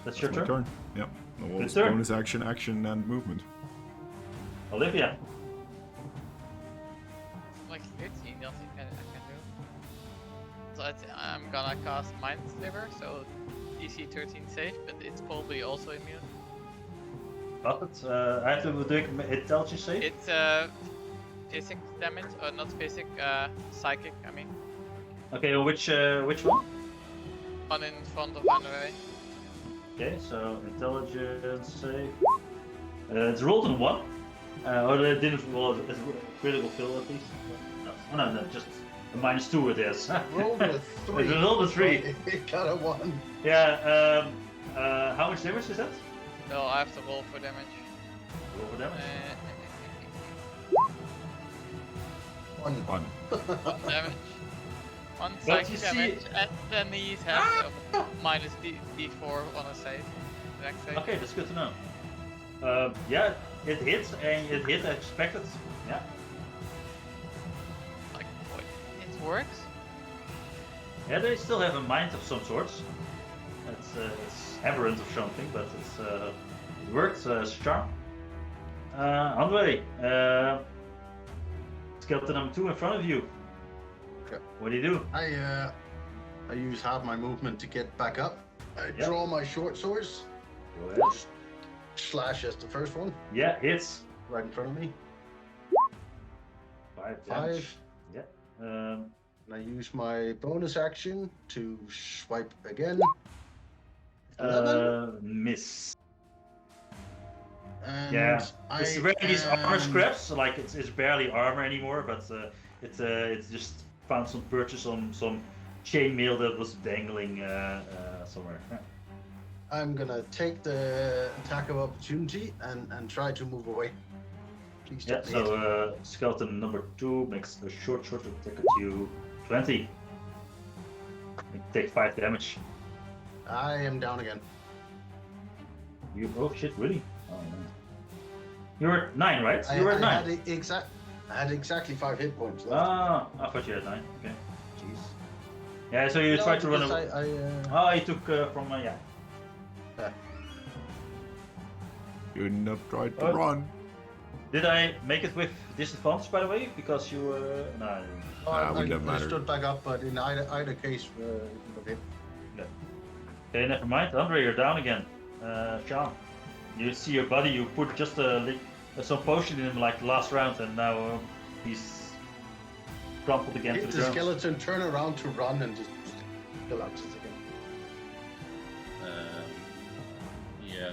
That's your My turn. turn. Yep. Well, Good it's turn. bonus action, action, and movement. Olivia. Like 13, nothing I can do. So I'm gonna cast Mind Sliver, so DC 13 safe, but it's probably also immune. Puppet. I have to do intelligence save. It's physic damage, or not physic, psychic, I mean. Okay, which one? One in front of Andre. Okay, so intelligence save. It's rolled in 1. Or it didn't roll. It's critical fail at least. No, just a -2 it is. Rolled a 3. It's rolled a 3. It got a 1. Yeah. How much damage is that? No, I have to roll for damage. Roll for damage. 1. 1. 1 damage. 1 But psychic you see- damage, and then he has a minus D4 on a save. Next save. Okay, that's good to know. Yeah, it hits and it hit as expected. Yeah. Like, what? It works? Yeah, they still have a mind of some sorts. It's aberrant of something, but it works as a charm. Andre, skeleton number 2 in front of you. Okay. What do you do? I use half my movement to get back up. I Yep. draw my short swords. Go ahead. Slash as the first one, Yeah, hits. right in front of me. 5 damage. 5. Yeah. And I use my bonus action to swipe again. 11. Miss. And Yeah. It's really these armor am- scraps. Like it's barely armor anymore, but it's just found some purchase on some chainmail that was dangling somewhere. I'm gonna take the attack of opportunity and try to move away. Please Yeah. don't hit. So skeleton number 2 makes a short attack at you. 20. You take 5 damage. I am down again. You oh shit really? Oh man. You're at 9, right? I, You were at I 9. had exactly 5 hit points left. Ah, I thought you had 9. Okay. Jeez. Yeah. So you No, tried to run because away. I, Oh, you took from yeah. You not tried to Oh. run. Did I make it with disadvantage, by the way? Because you were... No, I didn't. Wouldn't have I mattered. stood back up, but in either case, it would have hit. Okay, never mind. Andre, you're down again. Sean, you see your buddy, you put just some potion in him like last round, and now he's crumpled again to Hit the the ground. skeleton, turn around to run, and just collapses again. Yeah.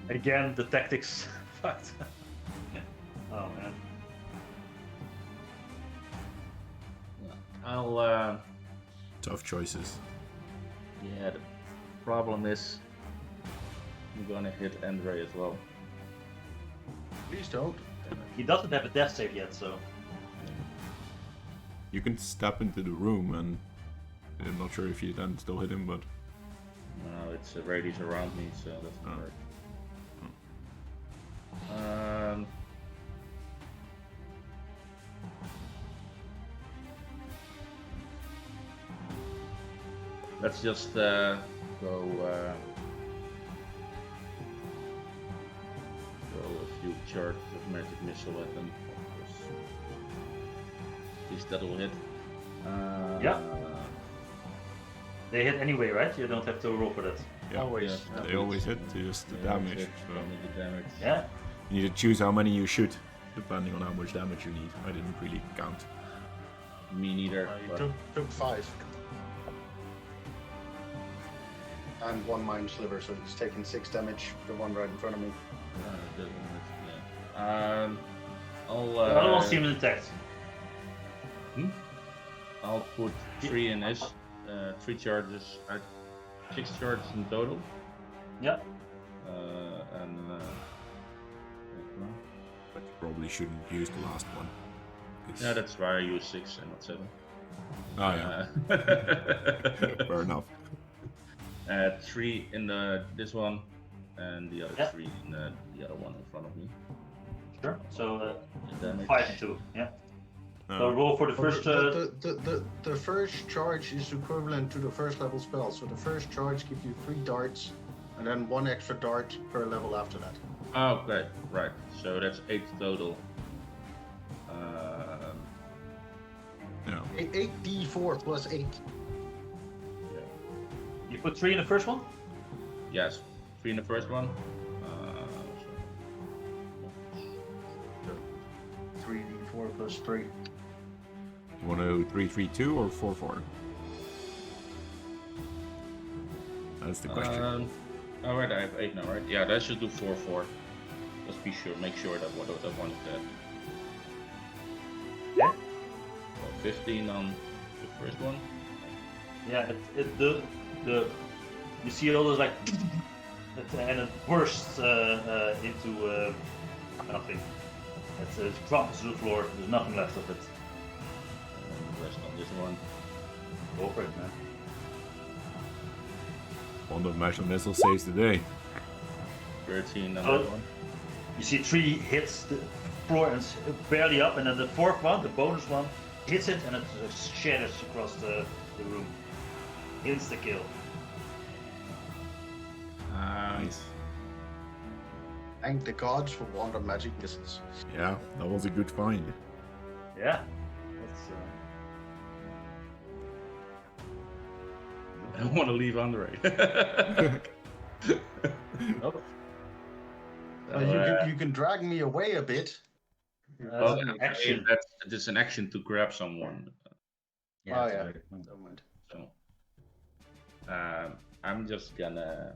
Again, the tactics fucked. Oh man. I'll. Tough choices. Yeah. The problem is, I'm gonna hit Andre as well. Please don't. He doesn't have a death save yet, so... You can step into the room, and I'm not sure if you then still hit him, but No, it's a radius around me, so that's not Oh. work. Let's just go a few charges of magic missile at them. At least that'll hit. Yeah. They hit anyway, right? You don't have to roll for that. yeah, Always. they always hit. Just the damage. So Only the damage. Yeah. you need to choose how many you shoot, depending on how much damage you need. I didn't really count. Me neither. You but- took 5. And 1 mind sliver, so he's taking 6 damage. The one right in front of me. it doesn't hit, yeah. I'll. The other one seems intact. I'll put 3 in his. 3 charges. 6 charges in total. Yeah. But you probably shouldn't use the last one. It's- Yeah, that's why I use 6 and not 7. Oh yeah. Fair enough. 3 in this one, and the other Yeah. 3 in the other one in front of me. Sure. So Damage. 5 and 2. Yeah. Oh. So roll for the But first. the first charge is equivalent to the first level spell. So the first charge gives you 3 darts, and then 1 extra dart per level after that. Oh, okay, right. So that's 8 total. Yeah. 8d4 plus 8. You put 3 in the first one. Yes, 3 in the first one. 3d4 plus 3. You want to 3-3-2 or 4-4? That's the question. Oh, right, I have 8 now, right? Yeah, that should do 4-4. Let's be sure, make sure that one is dead. Yeah. So 15 on the first one. Yeah. The you see all those like and it bursts into nothing. It drops to the floor. There's nothing left of it. And the rest on this one. Go for it, man. One of Magical Missile saves the day. 13 on Oh. that one. You see 3 hits the floor and it's barely up, and then the 4th one, the bonus one, hits it and it shatters across the room. Insta kill. Nice. Thank the gods for Wonder Magic Missiles. Yeah, that was a good find. Yeah. That's, I don't want to leave Andre. nope. You can drag me away a bit. Well, That's an action. It's an action to grab someone. Yeah, Oh, it's yeah. very- Never mind. So, I'm just gonna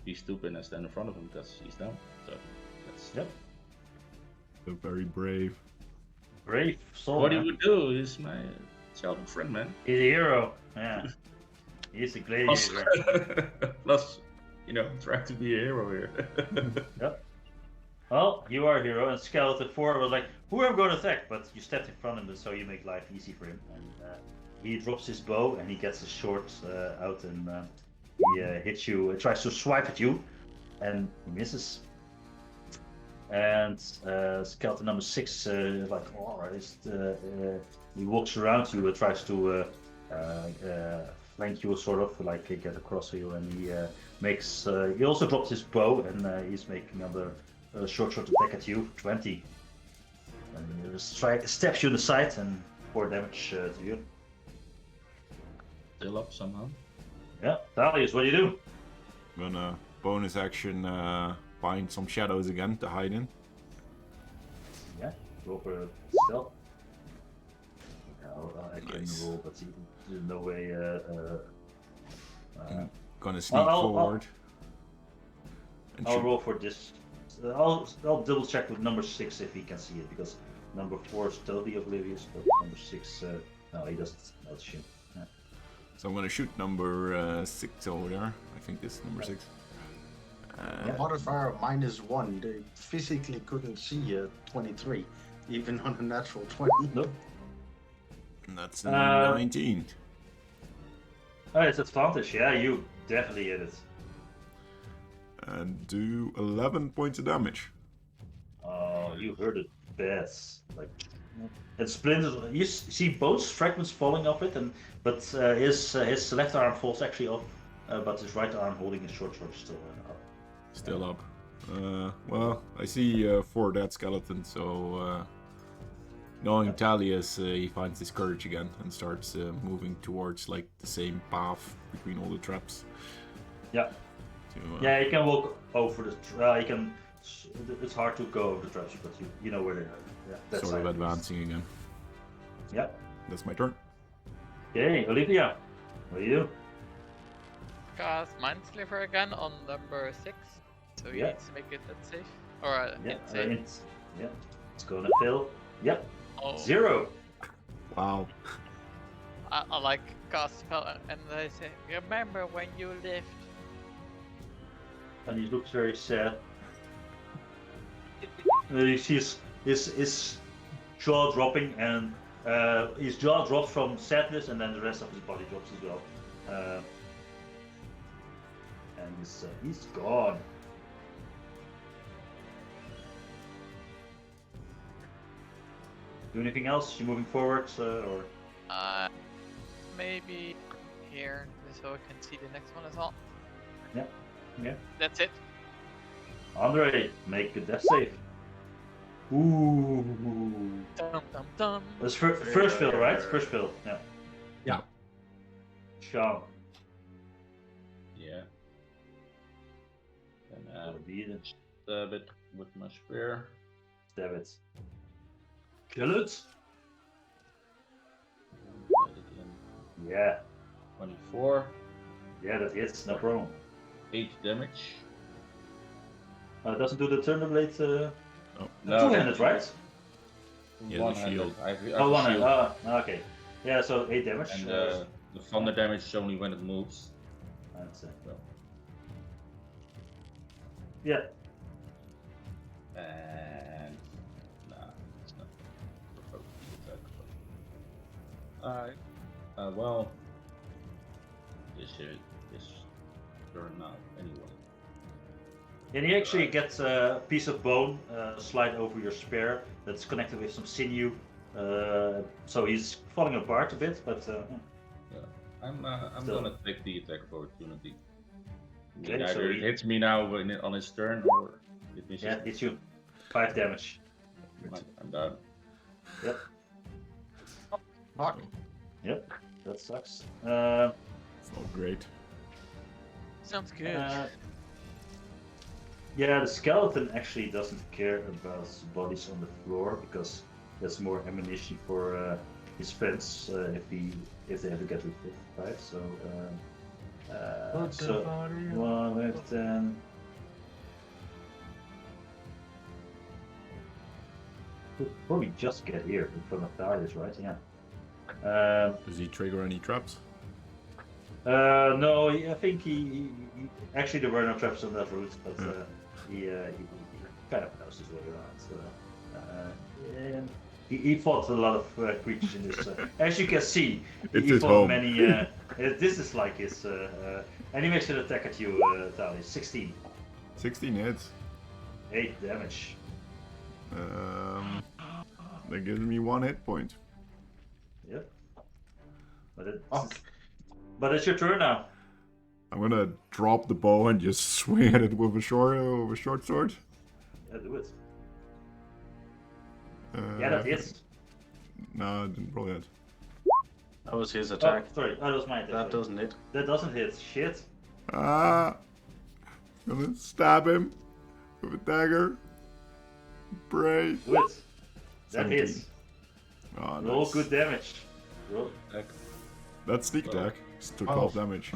be stupid and stand in front of him because he's down. So that's Yep. So very brave. Brave soul. what he man. would do. He's my childhood friend, man. He's a hero. Yeah. He's a Plus, gladiator. plus, try to be a hero here. Yep. Well, you are a hero, and Skeleton 4 was like, who am I going to attack? But you stepped in front of him, so you make life easy for him. And he drops his bow, and he gets his sword out, and he hits you, tries to swipe at you, and he misses. And Skeleton number 6 is like, he walks around you, tries to flank you, sort of, like get across you, and he makes, he also drops his bow, and he's making another short attack at you, 20. And he just stabs you in the side and 4 damage to you. Still up somehow. Yeah, Thalius, what do you do? I'm gonna bonus action find some shadows again to hide in. Yeah, roll for stealth. I can Nice. roll, but there's no way. Gonna sneak I'll- forward. And I'll shoot. roll for this. I'll double check with number 6 if he can see it, because number 4 is totally oblivious, but number 6, no, he doesn't notice you. Yeah. So I'm gonna shoot number 6 over there. I think this is number 6. Modifier of -1. They physically couldn't see 23, even on a natural 20. Nope. And that's 19. 19. Oh, it's advantage. Yeah, you definitely hit it. And do 11 points of damage. Oh, you heard it bad. Like, it splinters. You see both fragments falling off it, but his left arm falls actually off, but his right arm holding his short sword is still up. Still up. Well, I see 4 dead skeletons, so knowing Thalius, he finds his courage again and starts moving towards like the same path between all the traps. Yeah. To, Yeah, you can walk over the. You can. It's hard to go over the traps, but you know where they are. Yeah, that's sort of how it is. advancing again. Yeah. That's my turn. Okay, Olivia, what do you do? Cast Mind Sliver again on number 6. So he Yeah. needs to make it that safe. Or Yeah, hit save. it's gonna fail. Yep, Oh, 0. Wow. I like cast spell and they say, remember when you lived. And he looks very sad. You see his jaw dropping, and his jaw drops from sadness, and then the rest of his body drops as well. And he's gone. Do anything else? You moving forward, or? Maybe here, so I can see the next one as well. Yeah. Yeah. That's it. Andre, make a death save. Ooh. Dum dum dum. That's first fill, right? First fill. Yeah. Yeah. Sean. Yeah. And Beat it. stab it with my spear. Stab it. Kill it. Get it in. Yeah. 24. Yeah, that hits. No problem. 8 damage. Doesn't do the Thunderblade. Oh. Two-handed, right? Yeah, the One-handed. shield. I have Oh, a one shield. hand. Okay. Yeah, so 8 damage. And the thunder damage is only when it moves. That's it. So. Yeah. And nah, it's not provoke the attack. Alright. Well, this turn now anyway. And he actually gets a piece of bone slide over your spear that's connected with some sinew. So he's falling apart a bit, but I'm Still. gonna take the attack of opportunity. Okay, so Either it he- hits me now on his turn, or it misses. yeah, hits you 5 damage. I'm done. Yep. Fuck. Yep. That sucks. It's not great. Sounds good. Yeah, the skeleton actually doesn't care about bodies on the floor because that's more ammunition for his friends if they ever get revived, right? So, so 1 with 10. Could probably just get here in front of Darius, right? Yeah. Does he trigger any traps? No, I think he actually there were no traps on that route, but he kind of knows his way around. So, and he fought a lot of creatures in this. As you can see, It's he his fought home. many. This is like his. And he makes an attack at you, Darius. 16, 16 hits. 8 damage. That gives me 1 hit point. Yep. But it's your turn now. I'm gonna drop the bow and just swing at it with a short sword. Yeah, do it. Uh, Yeah, that hits. No, I didn't roll yet. That was his Oh, attack. sorry, that was my attack. That doesn't hit. That doesn't hit. Shit. Ah! Gonna stab him with a dagger. Pray. Do it. That 17. hits. Oh, Roll nice. good damage. Roll. Attack. That's sneak attack. Just took 12 damage.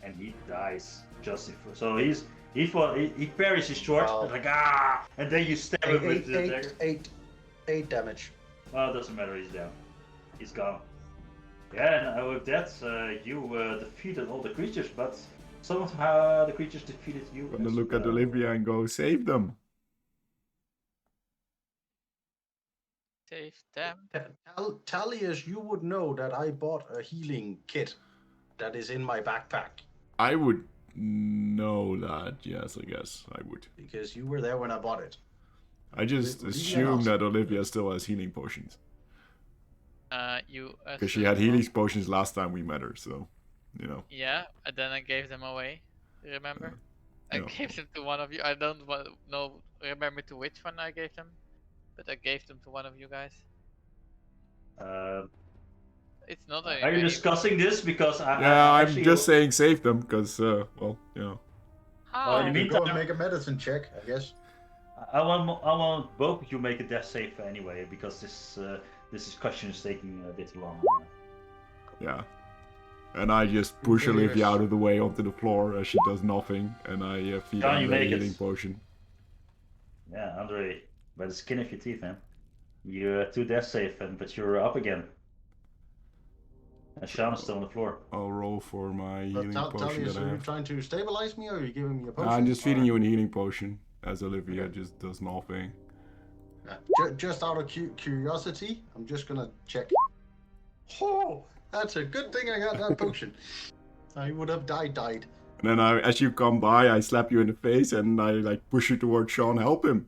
And he dies just before. So he parries his sword, Wow. like and then you stab him with the dagger. Eight damage. Well, it doesn't matter. He's down. He's gone. Yeah, and with that, you defeated all the creatures, but somehow the creatures defeated you. I'm gonna as look at well. Olivia and go, save them. Save them. Talius, you would know that I bought a healing kit that is in my backpack I would know that. Yes, I guess I would. because you were there when I bought it. I just Olivia assume knows. that Olivia still has healing potions. You. Because she had healing potions last time we met her, so, you know. Yeah, and then I gave them away. Remember? I Yeah. gave them to one of you. I don't remember to which one I gave them, but I gave them to one of you guys. It's not a. Are you any- discussing this because Yeah, I I'm actually- just saying save them, because, well, you know. How? you You mean- go and Meantime- make a medicine check, I guess. I want both of you make a death save anyway because this discussion is taking a bit long. Yeah. And I just push Yes. Olivia out of the way onto the floor as she does nothing, and I feed Can her you the make it? healing potion. Yeah, Andre, by the skin of your teeth, man. You're 2 death save, but you're up again. And Sean is still on the floor. I'll roll for my But healing tell me, potion is that I you have. trying to stabilize me, or are you giving me a potion? I'm just feeding or- you a healing potion, as Olivia Okay. just does nothing. Just out of curiosity, I'm just gonna check. Oh, that's a good thing I got that potion. I would have died. And then as you come by, I slap you in the face and I like push you towards Sean, help him.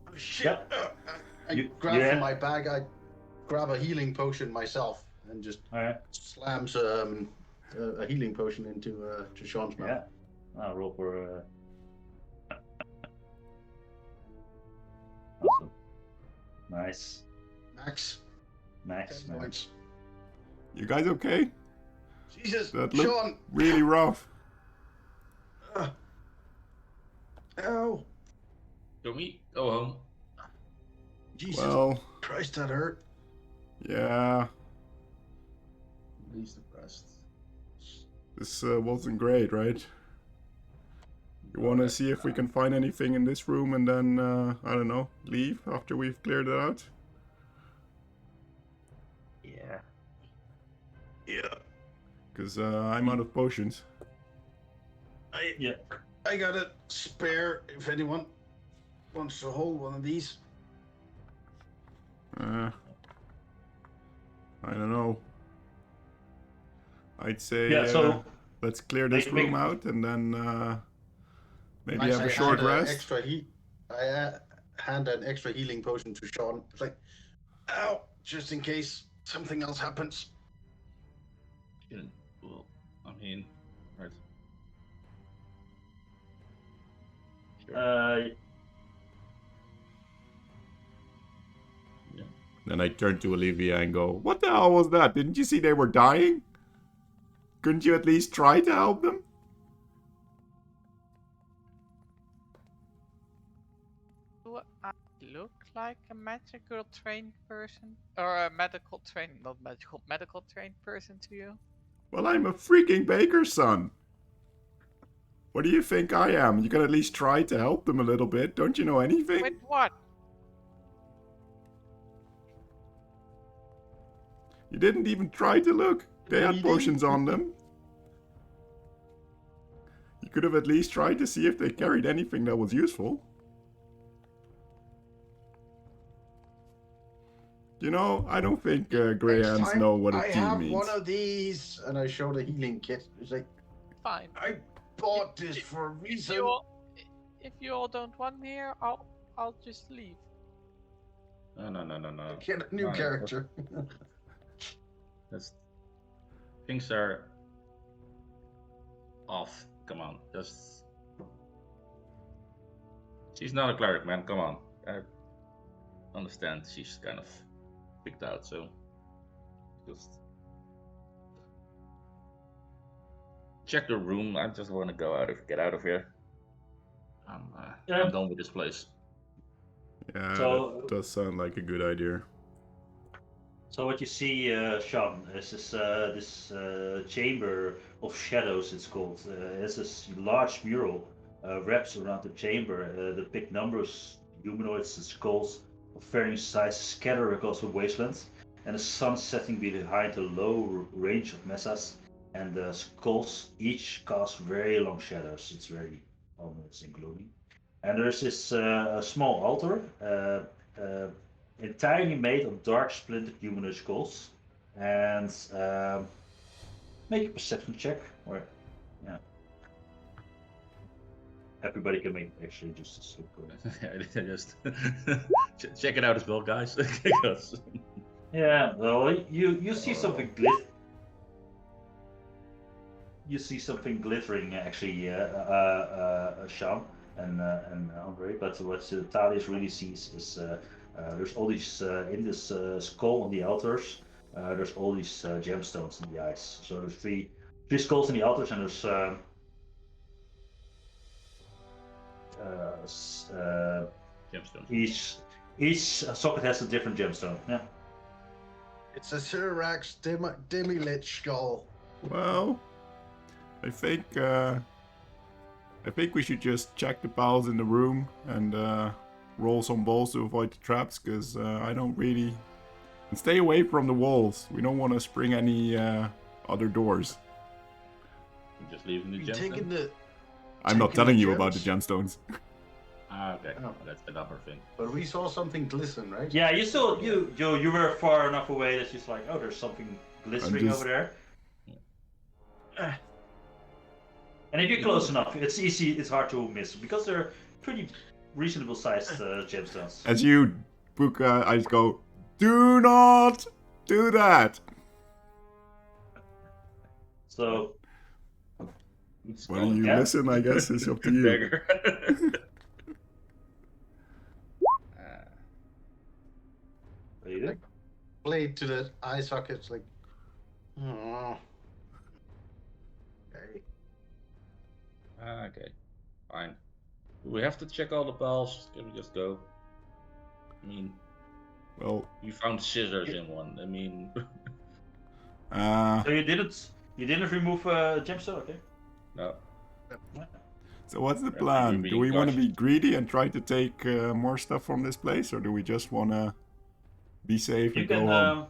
Oh, shit! Yep. I You- grab yeah. from my bag. I grab a healing potion myself and just Alright. slams a healing potion into to Sean's mouth. Yeah. I'll roll for. Awesome. Nice. Max, Max. 10 points. You guys okay? Jesus, That look- Sean! Really rough. Ow! Go home. Jesus Well, Christ, that hurt. yeah, Least depressed. this wasn't great, right? You want to see if we can find anything in this room and then, I don't know, leave after we've cleared it out? Yeah. Yeah. Because I'm out of potions. Yeah. I got a spare if anyone wants to hold one of these. I don't know. I'd say Yeah, so- let's clear this Make- room out and then maybe Max, have I a short hand rest. Extra I hand an extra healing potion to Sean. It's like, ow, just in case something else happens. Shouldn't. Well, I mean, right. Sure. Then I turn to Olivia and go, "What the hell was that? Didn't you see they were dying? Couldn't you at least try to help them?" Do I look like a magical trained person? Or a medical trained, not magical, medical trained person to you? Well, I'm a freaking baker's son. What do you think I am? You can at least try to help them a little bit. Don't you know anything? With what? You didn't even try to look. They had Bleeding? potions on them. You could have at least tried to see if they carried anything that was useful. You know, I don't think grey Next hands time, know what a I team have means. one of these, and I show the healing kit. It's like, Fine. I bought this for a If reason. if you all don't want me here, I'll just leave. No. Get a new Fine. character. That's things are off. Come on, just. She's not a cleric, man. Come on. I understand she's kind of picked out, so just check the room. I just want to get out of here. I'm done with this place. Yeah, So- that does sound like a good idea. So what you see, Sean, is this chamber of shadows. It's called. It's this large mural wraps around the chamber. The big numbers, humanoids, and skulls of varying sizes scatter across the wasteland, and the sun setting behind a low range of mesas, and the skulls each cast very long shadows. It's very ominous and gloomy. And there's this small altar. Entirely made of dark splintered humanoid skulls, and make a perception check. Or yeah, everybody can make actually just a sleep roll. Just check it out as well, guys. Because Yeah, well, you see something You see something glittering actually, Sean and Andre. But what Thaddeus really sees is. There's all these in this skull on the altars. There's all these gemstones in the eyes. So there's three skulls in the altars, and there's gemstone. each socket has a different gemstone. Yeah. It's a Cyrax Demi-Lich skull. Well, I think we should just check the piles in the room and roll some balls to avoid the traps, because I don't really And stay away from the walls. We don't want to spring any other doors. I'm just leaving the You gems. taking the. I'm not Taking the telling you about the gems? gemstones. Okay. Oh. That's another thing. But we saw something glisten, right? Yeah, you still you were far enough away that she's like, oh, there's something glittering just- over there. And if you're close enough, it's easy. It's hard to miss because they're pretty reasonable sized gemstones. As you book, I just go, do not do that. So Whether you Yeah. listen, I guess, is up to you. Dagger. what do you do? Blade to the eye sockets, like. Oh. Okay. Okay. Fine. Do we have to check all the pals? Can we just go? I mean, Well, you found scissors in one. I mean, So you didn't remove gemstone, okay? no. so what's the Yeah, plan? maybe Do we want to cautious. be greedy and try to take more stuff from this place, or do we just want to be safe You and go can. home?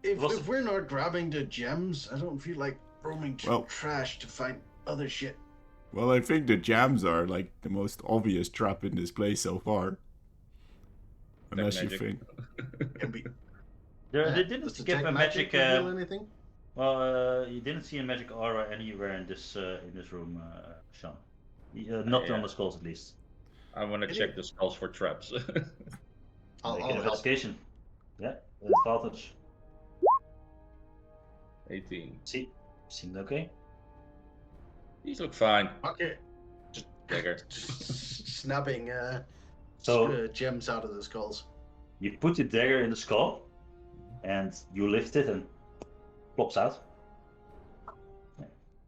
If we're not grabbing the gems, I don't feel like roaming through Well- trash to find other shit. Well, I think the jams are like the most obvious trap in this place so far. Unless you magic. think. Can we? They Does didn't the give tech a magic. reveal anything? Well, you didn't see a magic aura anywhere in this room, Sean. Not Yeah. on the skulls, at least. I want to Any- check the skulls for traps. I'll Make an help. investigation. Yeah, advantage. 18. Seemed okay. These look fine. Okay. Dagger. Just snapping So- gems out of the skulls. You put the dagger in the skull, and you lift it, and plops out.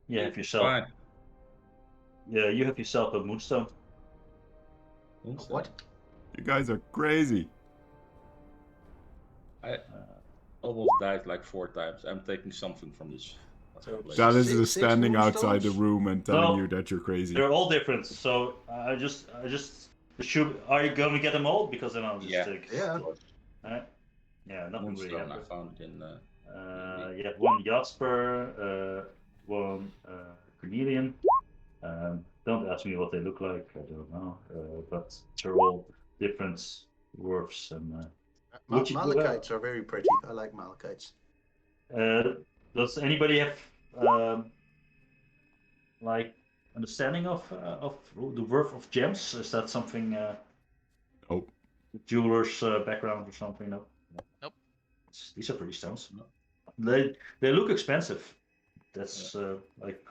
You have yourself. Fine. Yeah, you have yourself a moonstone. What? You guys are crazy. I almost died like 4 times. I'm taking something from this. place. That is Six standing outside the moonstones? room and telling No. you that you're crazy. They're all different. So I just assume. Are you going to get them all? Because then I'll just Yeah. take. Yeah. Alright. Yeah, nothing really Moonstone, I happened. found it in. You have one Jasper, one Cornelian. Don't ask me what they look like. I don't know. But they're all different dwarfs. And Would you- Malachites are very pretty. I like Malachites. does anybody have like understanding of the worth of gems? Is that something? Oh. Jeweler's background or something? No. Nope. These are pretty stones. No. They look expensive. That's like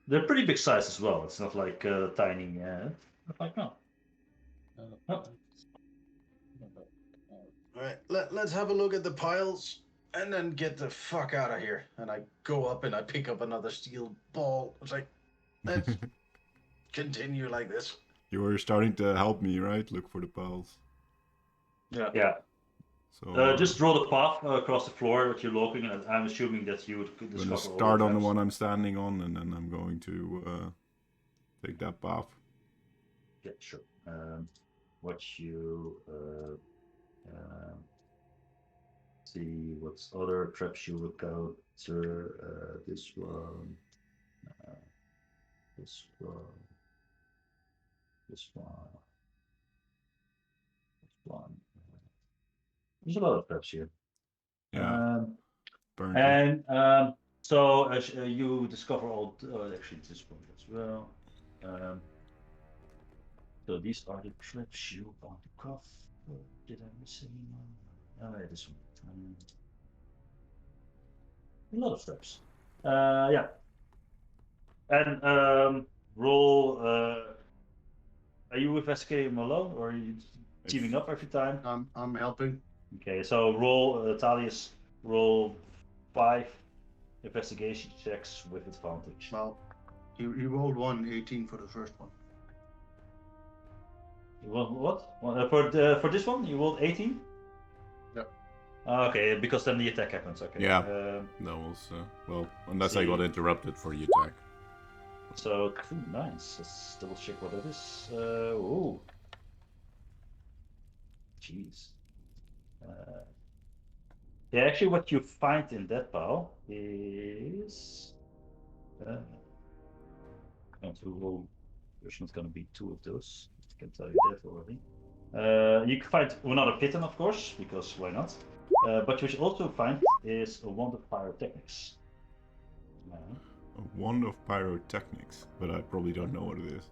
they're pretty big size as well. It's not like tiny. Like no. Oh. All right, let's have a look at the piles and then get the fuck out of here. And I go up and I pick up another steel ball. It's like, let's continue like this. You were starting to help me, right? Look for the piles. Yeah. So Just draw the path across the floor that you're looking, and I'm assuming that you would I'm discover. gonna all start on the gems. one I'm standing on, and then I'm going to take that path. Yeah, sure. What you see? What's other traps you encounter? This one. This one. This one. This one. There's a lot of traps here. Yeah, apparently. And so you discover all. Actually, this one as well. So these are the traps you want to cuff. Did I miss anyone? Oh, yeah, this one. A lot of traps. Yeah. And roll. Are you investigating alone, or are you teaming up every time? I'm helping. Okay, so roll, Thalius, roll 5 investigation checks with advantage. Well, you rolled 18 for the first one. You rolled what? For this one, you rolled 18? Yep. Okay, because then the attack happens. Okay. Yeah. That was well, unless I got See. interrupted for the attack. So 2 9s. Let's double check what that is. Ooh. Jeez. Yeah, actually, what you find in that pile is. There's not going to be two of those. I can tell you that already. You can find another Pitten, of course, because why not? But what you also find is a wand of pyrotechnics. A wand of pyrotechnics, but I probably don't know what it is.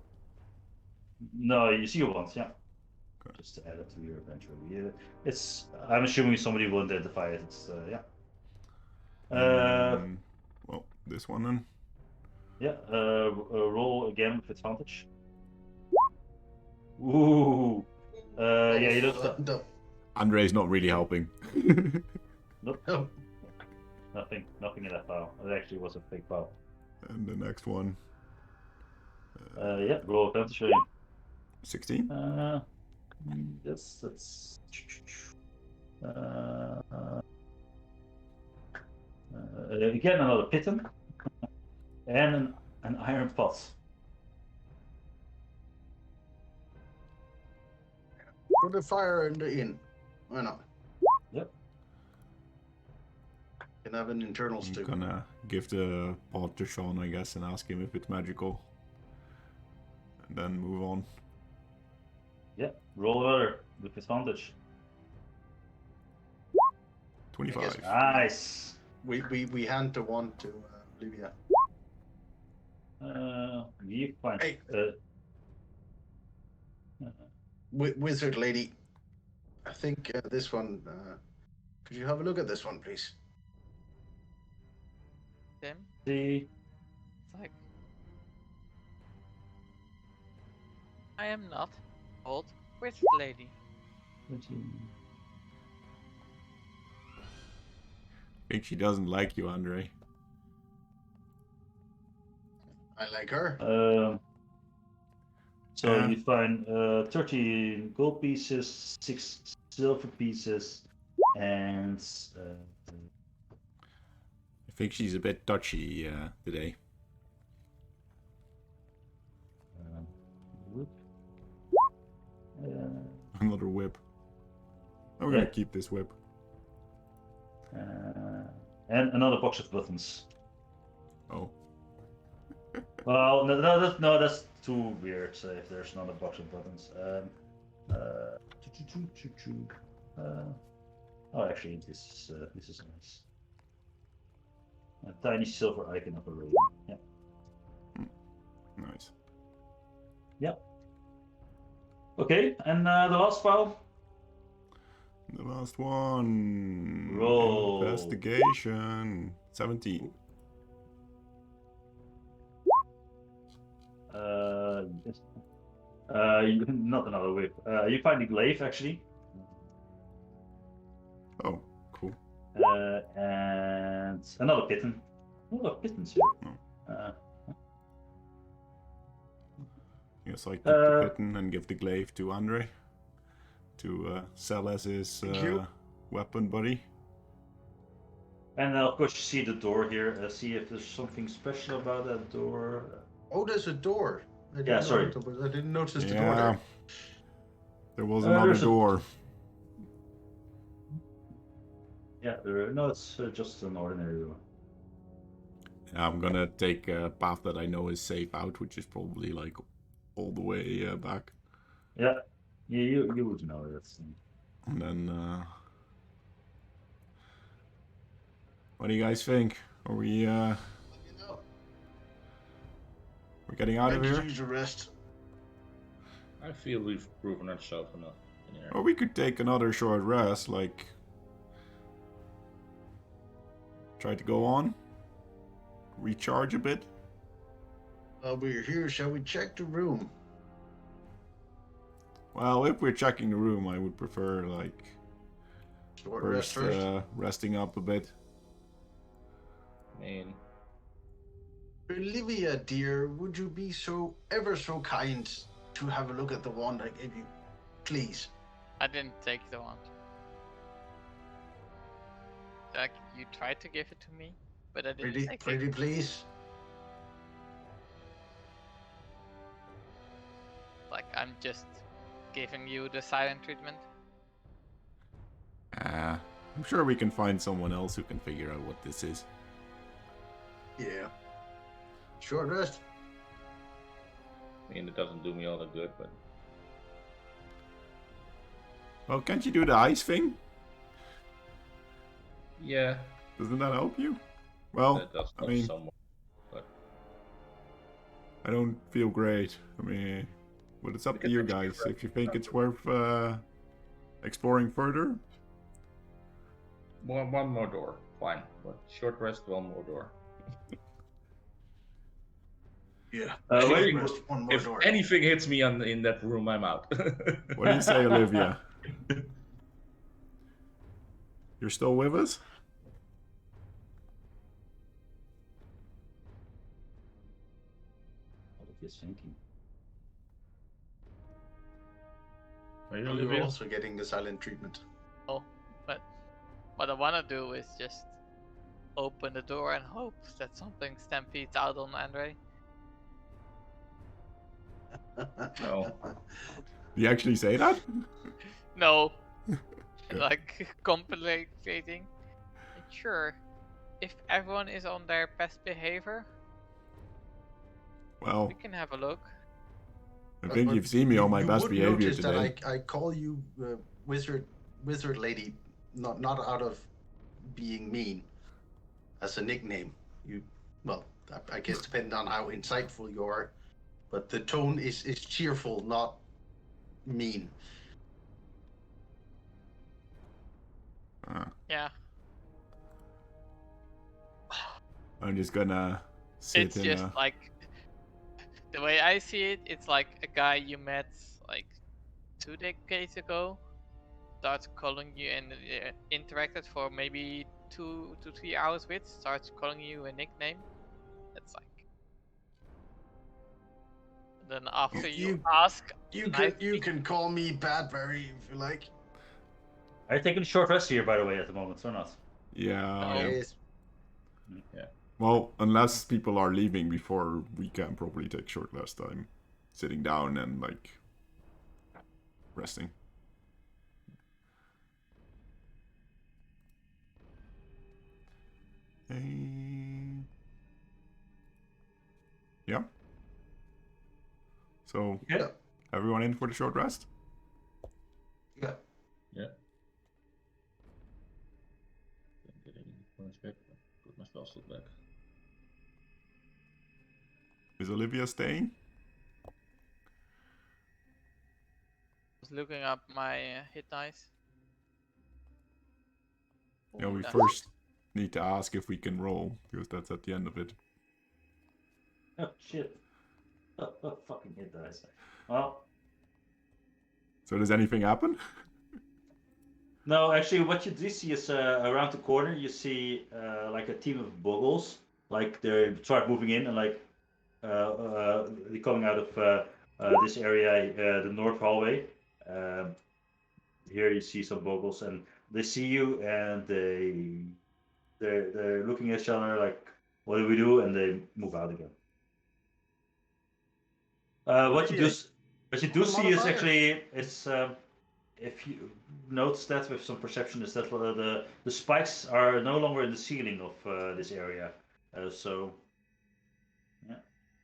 No, you see a wand, yeah. Just to add it to your inventory. Yeah, it's. I'm assuming somebody will identify it. It's yeah. Well, this one then. Yeah. Roll again with advantage. Ooh. Yeah, you don't. No. Andre's not really helping. Nope. No. Nothing in that pile. It actually was a fake pile. And the next one. Yeah. Roll advantage again. 16. Yes, that's. Again, another Pitten. And an iron pot. Put a fire in the inn. Why not? Yep. Can have an internal I'm stew. gonna give the pot to Sean, I guess, and ask him if it's magical. And then move on. Yeah. Roll another with advantage. 25. Nice. We hand the one to Olivia. You find. Hey. Wizard lady, I think this one. Could you have a look at this one, please? Tim, See. it's like I am not old wizard lady. I think she doesn't like you, Andre. I like her. So Yeah. you find 13 gold pieces, 6 silver pieces, and I think she's a bit touchy today. whip. Another whip. I'm Yeah. gonna keep this whip. And another box of buttons. Oh. Well, that's too weird. If there's another box of buttons. Oh, actually, this is nice. A tiny silver icon of a raven. Yeah. Nice. Yeah. Okay, and the last file. The last one. Roll. Investigation. 17. Yes. Not another whip. You find the glaive actually. Oh, cool. And another Pitten. Oh, look, Pittens here. Yes, I keep the Pitten and give the glaive to Andre to sell as his weapon buddy. And of course you see the door here. See if there's something special about that door. Oh, there's a door. I didn't Yeah, sorry. I didn't notice the door there. There was another there's a- door. Yeah, no, it's just an ordinary door. I'm gonna take a path that I know is safe out, which is probably like all the way back. Yeah, you would know that. And then, what do you guys think? Are we You know, we're getting out of I could here? use a rest. I feel we've proven ourselves enough in here. Or we could take another short rest, like try to go on, recharge a bit. While we're here, shall we check the room? Well, if we're checking the room, I would prefer like Short rest first. resting up a bit. I mean, Olivia, dear, would you be so ever so kind to have a look at the wand I gave you, please? I didn't take the wand. Like you tried to give it to me, but I didn't Pretty, take pretty, it. please. Like I'm just giving you the silent treatment. I'm sure we can find someone else who can figure out what this is. Yeah. Short rest. I mean, it doesn't do me all that good, but Well, can't you do the ice thing? yeah, Doesn't that help you? Well, that does I help mean, somewhat. But I don't feel great. I mean, but it's up to you guys. If you think it's worth exploring further. one more door, fine. But short rest, one more door. Yeah. Wait, Anything- Rest, one more if door. anything hits me in that room, I'm out. What do you say, Olivia? You're still with us? what are you thinking? Are you You're Olivia? also getting the silent treatment. Oh, but what I wanna do is just open the door and hope that something stampedes out on Andre. No. Do you actually say that? No, Okay. like complicating. And sure, if everyone is on their best behavior, Well, we can have a look. I think you've seen me on my best would behavior notice today. that I call you wizard lady, not out of being mean, as a nickname. I guess depending on how insightful you are, but the tone is cheerful, not mean. Yeah, I'm just gonna sit it's in just a... like the way I see it. It's like a guy you met like 2 decades ago starts calling you and interacted for maybe 2 to 3 hours with, starts calling you a nickname. It's like. Then after you ask, You nicely, can call me Badberry if you like. Are you taking a short rest here, by the way, at the moment, or not? Yeah, I am. Yes. Well, unless people are leaving before we can probably take short rest time. Sitting down and, like, resting. Yeah. So, Yeah. everyone in for the short rest? Yeah. Yeah. Didn't get any points back. Put my spell slot back. Is Olivia staying? was looking up my hit dice. Yeah, Ooh, we that's- first need to ask if we can roll, because that's at the end of it. Oh, shit. Oh, fucking hit dice. Well, So does anything happen? no, actually, what you do see is around the corner, you see like a team of boggles. Like they start moving in and like they're coming out of this area, the north hallway. Here you see some boggles, and they see you, and they're looking at each other like, "What do we do?" And they move out again. What you do see is Modifier. actually it's if you notice that with some perception is that the spikes are no longer in the ceiling of this area. So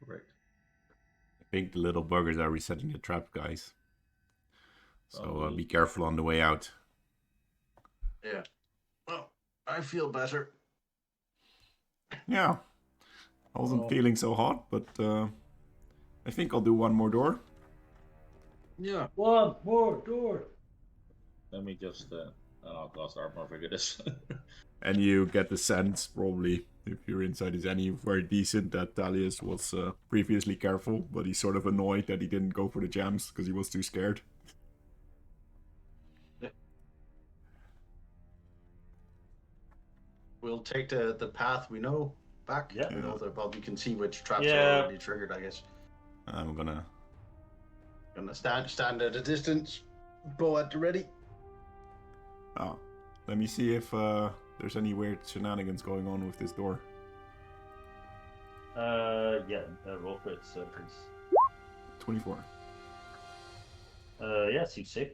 Correct. I think the little buggers are resetting the trap, guys. So Oh. be careful on the way out. Yeah. Well, I feel better. Yeah. I wasn't Oh. feeling so hot, but I think I'll do one more door. Yeah. one more door. Let me just I'll cast Armor for goodness. And you get the sense, probably, if your insight is any very decent, that Thalius was previously careful, but he's sort of annoyed that he didn't go for the jams because he was too scared. We'll take the path we know back. Yeah. We know that, well, we can see which traps Yeah. are already triggered, I guess. I'm gonna... Gonna stand at a distance, bow at the ready. Oh, let me see if there's any weird shenanigans going on with this door. Yeah, roll for it, please. 24. Yeah, seems safe.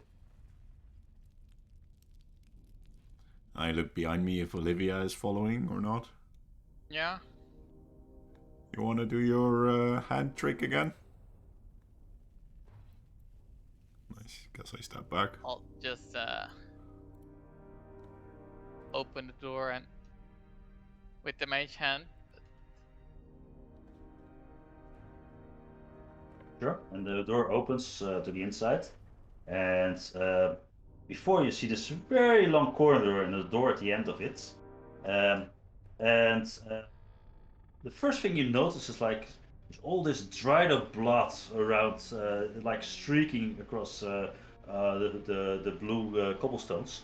I look behind me if Olivia is following or not. Yeah. You want to do your hand trick again? Nice. Guess I step back. I'll just open the door and with the mage hand. Sure. And the door opens to the inside, and before you see this very long corridor and a door at the end of it. And the first thing you notice is like there's all this dried up blood around, like streaking across the blue cobblestones.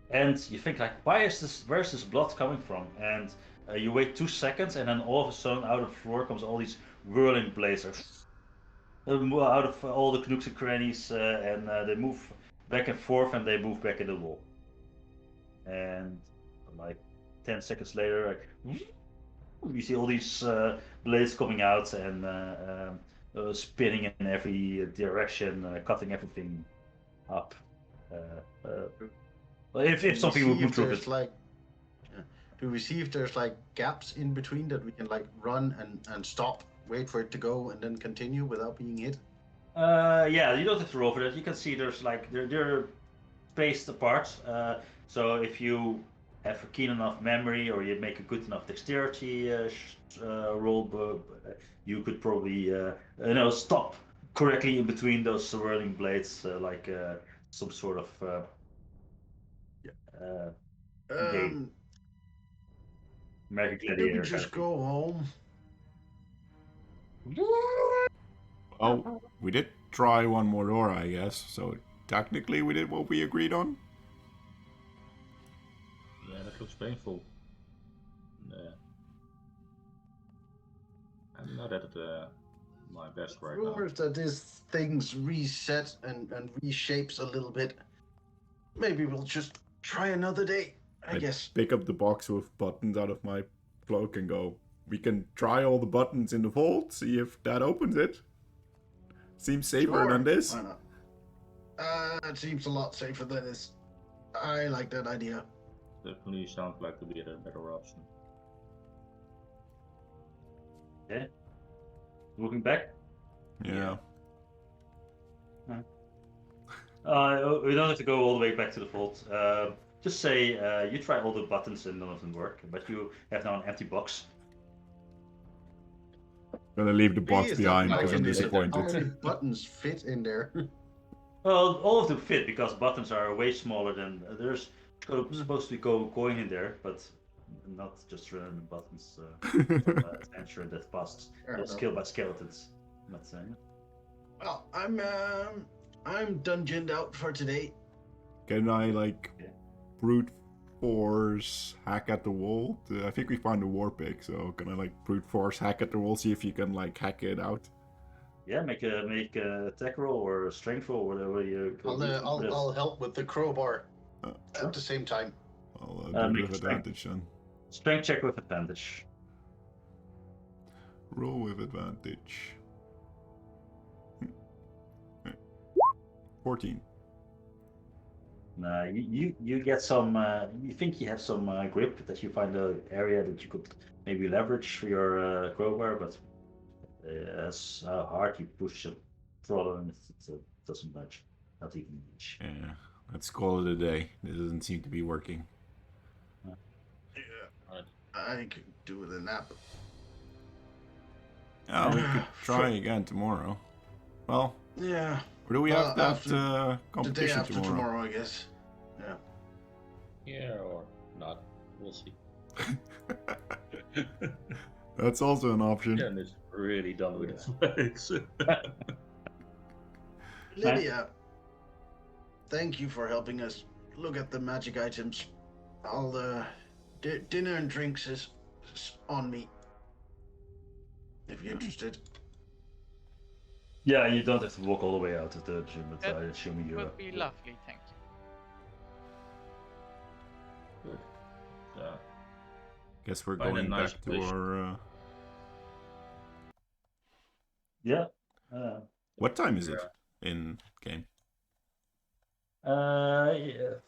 And you think like, where's this blood coming from? And you wait 2 seconds, and then all of a sudden, out of the floor comes all these whirling blades, out of all the nooks and crannies, and they move back and forth, and they move back in the wall. And like 10 seconds later, like, you see all these blades coming out and spinning in every direction, cutting everything up. If something would move through it. Like, do we see if there's like gaps in between that we can like run and stop, wait for it to go, and then continue without being hit? Yeah, you don't have to roll for that. You can see there's like they're spaced apart. So if you have a keen enough memory or you make a good enough dexterity roll, you could probably stop correctly in between those swirling blades, like some sort of game. American Did Gladiator. we just go home? Oh, we did try one more door, I guess. So technically we did what we agreed on. Yeah, that looks painful. I'm not at my best right now. Rumors that this thing's reset and reshapes a little bit. Maybe we'll just try another day, I guess. Pick up the box with buttons out of my cloak and go, we can try all the buttons in the vault, see if that opens it. Seems safer Sure, than this. why not? It seems a lot safer than this. I like that idea. Definitely sounds like to be a better option. Okay. Moving back. Yeah. We don't have to go all the way back to the vault. Just say you try all the buttons and none of them work, but you have now an empty box. Gonna leave the box Is that behind like because I'm in there? How many disappointed. buttons fit in there? Well, all of them fit because buttons are way smaller than there's supposed to be going in there, but not just random buttons. Adventure that passed killed by skeletons. I'm not saying. Well, I'm dungeoned out for today. Can I like brute force hack at the wall? I think we found a war pick, so can I like brute force hack at the wall, see if you can like hack it out? Yeah, make a attack roll or a strength roll, whatever you. I'll help with the crowbar at the same time. I'll do it make with a strength. advantage then. Strength check with advantage. Roll with advantage. 14. You get some. You think you have some grip that you find an area that you could maybe leverage for your crowbar, but as hard you push the throttle and it doesn't budge, not even an inch. Yeah, let's call it a day. This doesn't seem to be working. Yeah, I could do with a nap. Oh, we could try again tomorrow. Well, Yeah, or do we have that after the day competition after tomorrow, I guess. Yeah. Yeah, or not. We'll see. That's also an option. Jen is really done with his legs. Lydia, thank you for helping us look at the magic items. All the dinner and drinks is on me. If you're interested. Yeah, you don't have to walk all the way out of the gym, but That I assume you. would be lovely, thank you. Good. Yeah. Guess we're Find a going nice back to place. our. Yeah. What time is it in game? Yeah.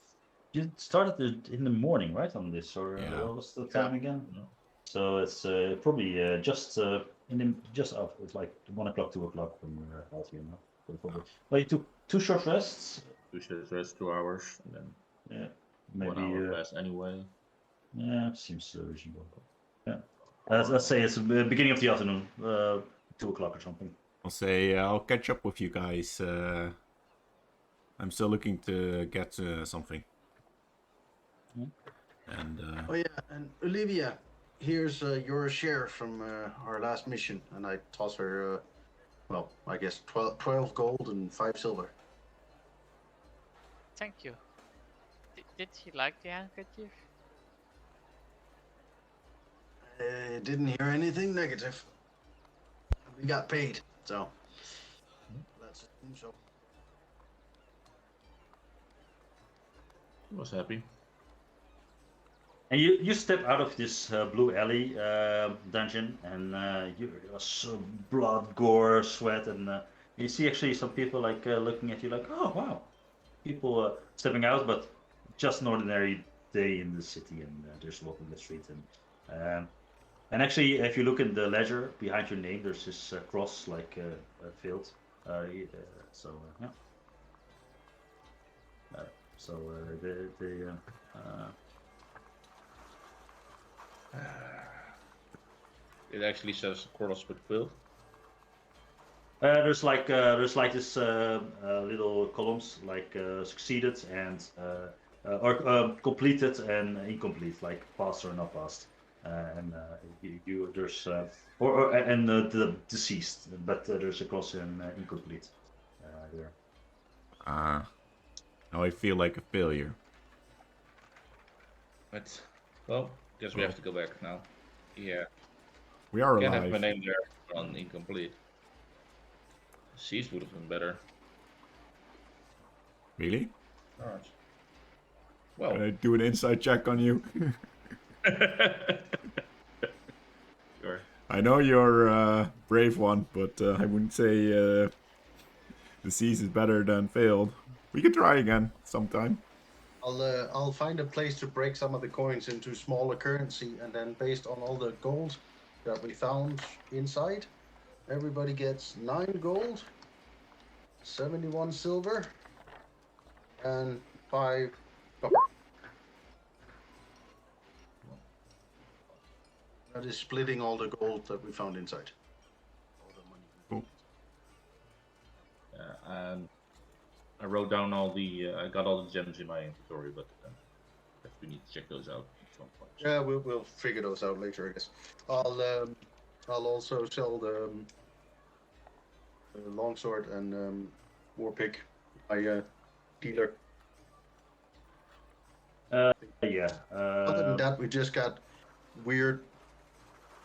You started in the morning, right? On this, or Yeah. what was the time again? No. So it's probably just after, it's like 1 o'clock, 2 o'clock when you're out here now. So probably. Well, you took 2 short rests. We should rest 2 hours and then Yeah, 1 maybe. hour rest anyway. Yeah, seems reasonable. Yeah, let's say it's the beginning of the afternoon, 2 o'clock or something. I'll say I'll catch up with you guys. I'm still looking to get something. Hmm. And Oh yeah, and Olivia, here's your share from our last mission, and I toss her, well, I guess 12 gold and 5 silver. Thank you. Did she like the handkerchief? Didn't hear anything negative. We got paid, so let's assume so. I was happy. And you step out of this blue alley dungeon, and you're blood, gore, sweat, and you see actually some people like looking at you like, oh wow, people stepping out, but just an ordinary day in the city, and just walking the street, and actually, if you look in the ledger behind your name, there's this cross like field. So yeah. So It actually says cross with quilt. there's like this little columns like succeeded and or completed and incomplete, like passed or not passed, and you there's and the deceased, but there's a cross in incomplete there. now I feel like a failure. But, well, guess we have to go back now. Yeah, We are can't have my alive. name there on incomplete. Deceased would have been better. Really? Alright. Can I Well, do an inside check on you? sure. I know you're a brave one, but I wouldn't say disease is better than failed. We could try again sometime. I'll find a place to break some of the coins into smaller currency, and then based on all the gold that we found inside, everybody gets 9 gold, 71 silver, and 5 copper. That is splitting all the gold that we found inside. All the money. And I wrote down all the, I got all the gems in my inventory, but we need to check those out at some point. Yeah, we'll figure those out later, I guess. I'll also sell the longsword and warpick, my dealer. Yeah. Other than that, we just got weird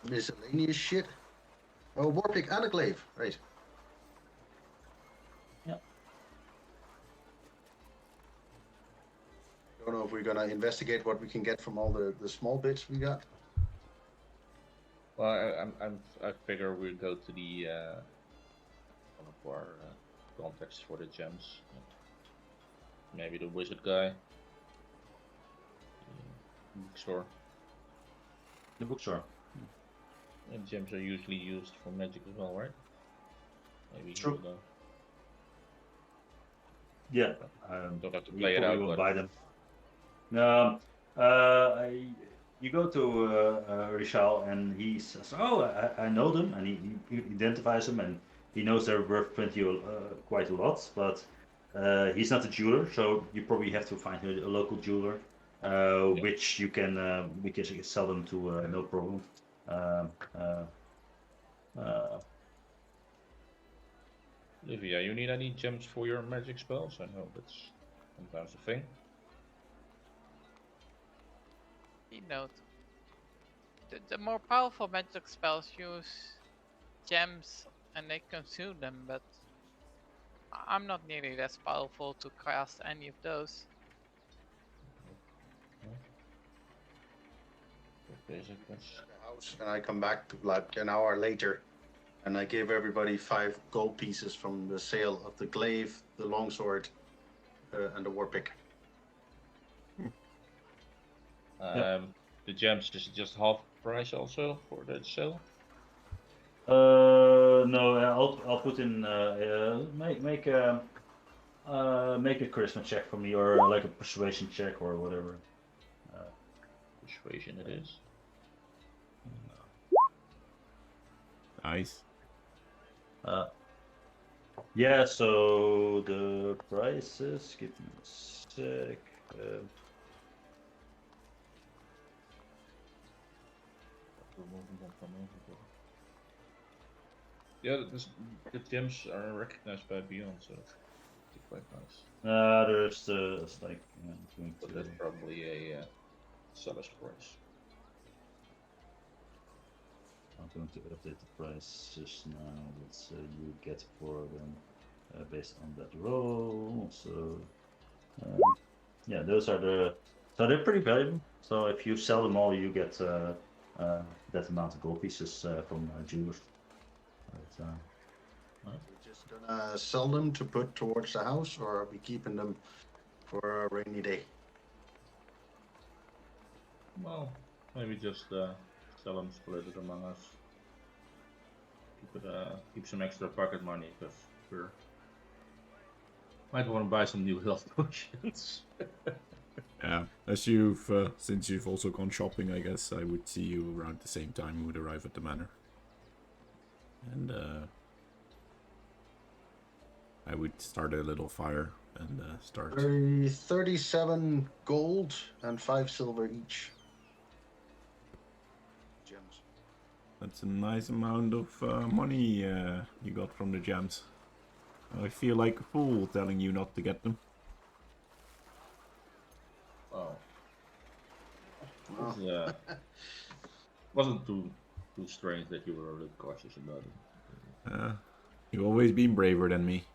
miscellaneous shit. Oh, warpick and a glaive, right? Yeah. Don't know if we're gonna investigate what we can get from all the small bits we got. Well, I figure we'll go to the one of our contacts for the gems. Maybe the wizard guy. Bookstore. The bookstore. And gems are usually used for magic as well, right? Maybe True. we'll go. Yeah. Don't have to You play it probably out, will but buy them. You go to Richal and he says, "Oh, I know them," and he identifies them, and he knows they're worth quite a lot. But he's not a jeweler, so you probably have to find a local jeweler, which you can sell them to no problem. Olivia, you need any gems for your magic spells? I know that's sometimes a thing. Note. The more powerful magic spells use gems and they consume them, but I'm not nearly as powerful to cast any of those. Basic, that's... The house, and I come back like an hour later, and I give everybody 5 gold pieces from the sale of the glaive, the longsword, and the warpick. The gems is just half price also for the sale. No, I'll put in make a charisma check for me, or like a persuasion check or whatever. Persuasion it is. Nice. Yeah, so the prices, give me a sec. Yeah, the gems are recognized by Beyond, so it's quite nice. There's it's like between But two. that's probably a seller's price. I'm going to update the prices now. Let's you get for them based on that roll. So yeah, those are so they're pretty valuable. So if you sell them all, you get that amount of gold pieces from jewelers. But, We're just gonna sell them to put towards the house, or are we keeping them for a rainy day? Well, maybe just sell them, split it among us. Keep some extra pocket money because we're might want to buy some new health potions. Yeah, as since you've also gone shopping, I guess I would see you around the same time you would arrive at the manor. And I would start a little fire and start. 37 gold and 5 silver each. Gems. That's a nice amount of money you got from the gems. I feel like a fool telling you not to get them. Wow. Wow. Wasn't too strange that you were a little cautious about it. You've always been braver than me.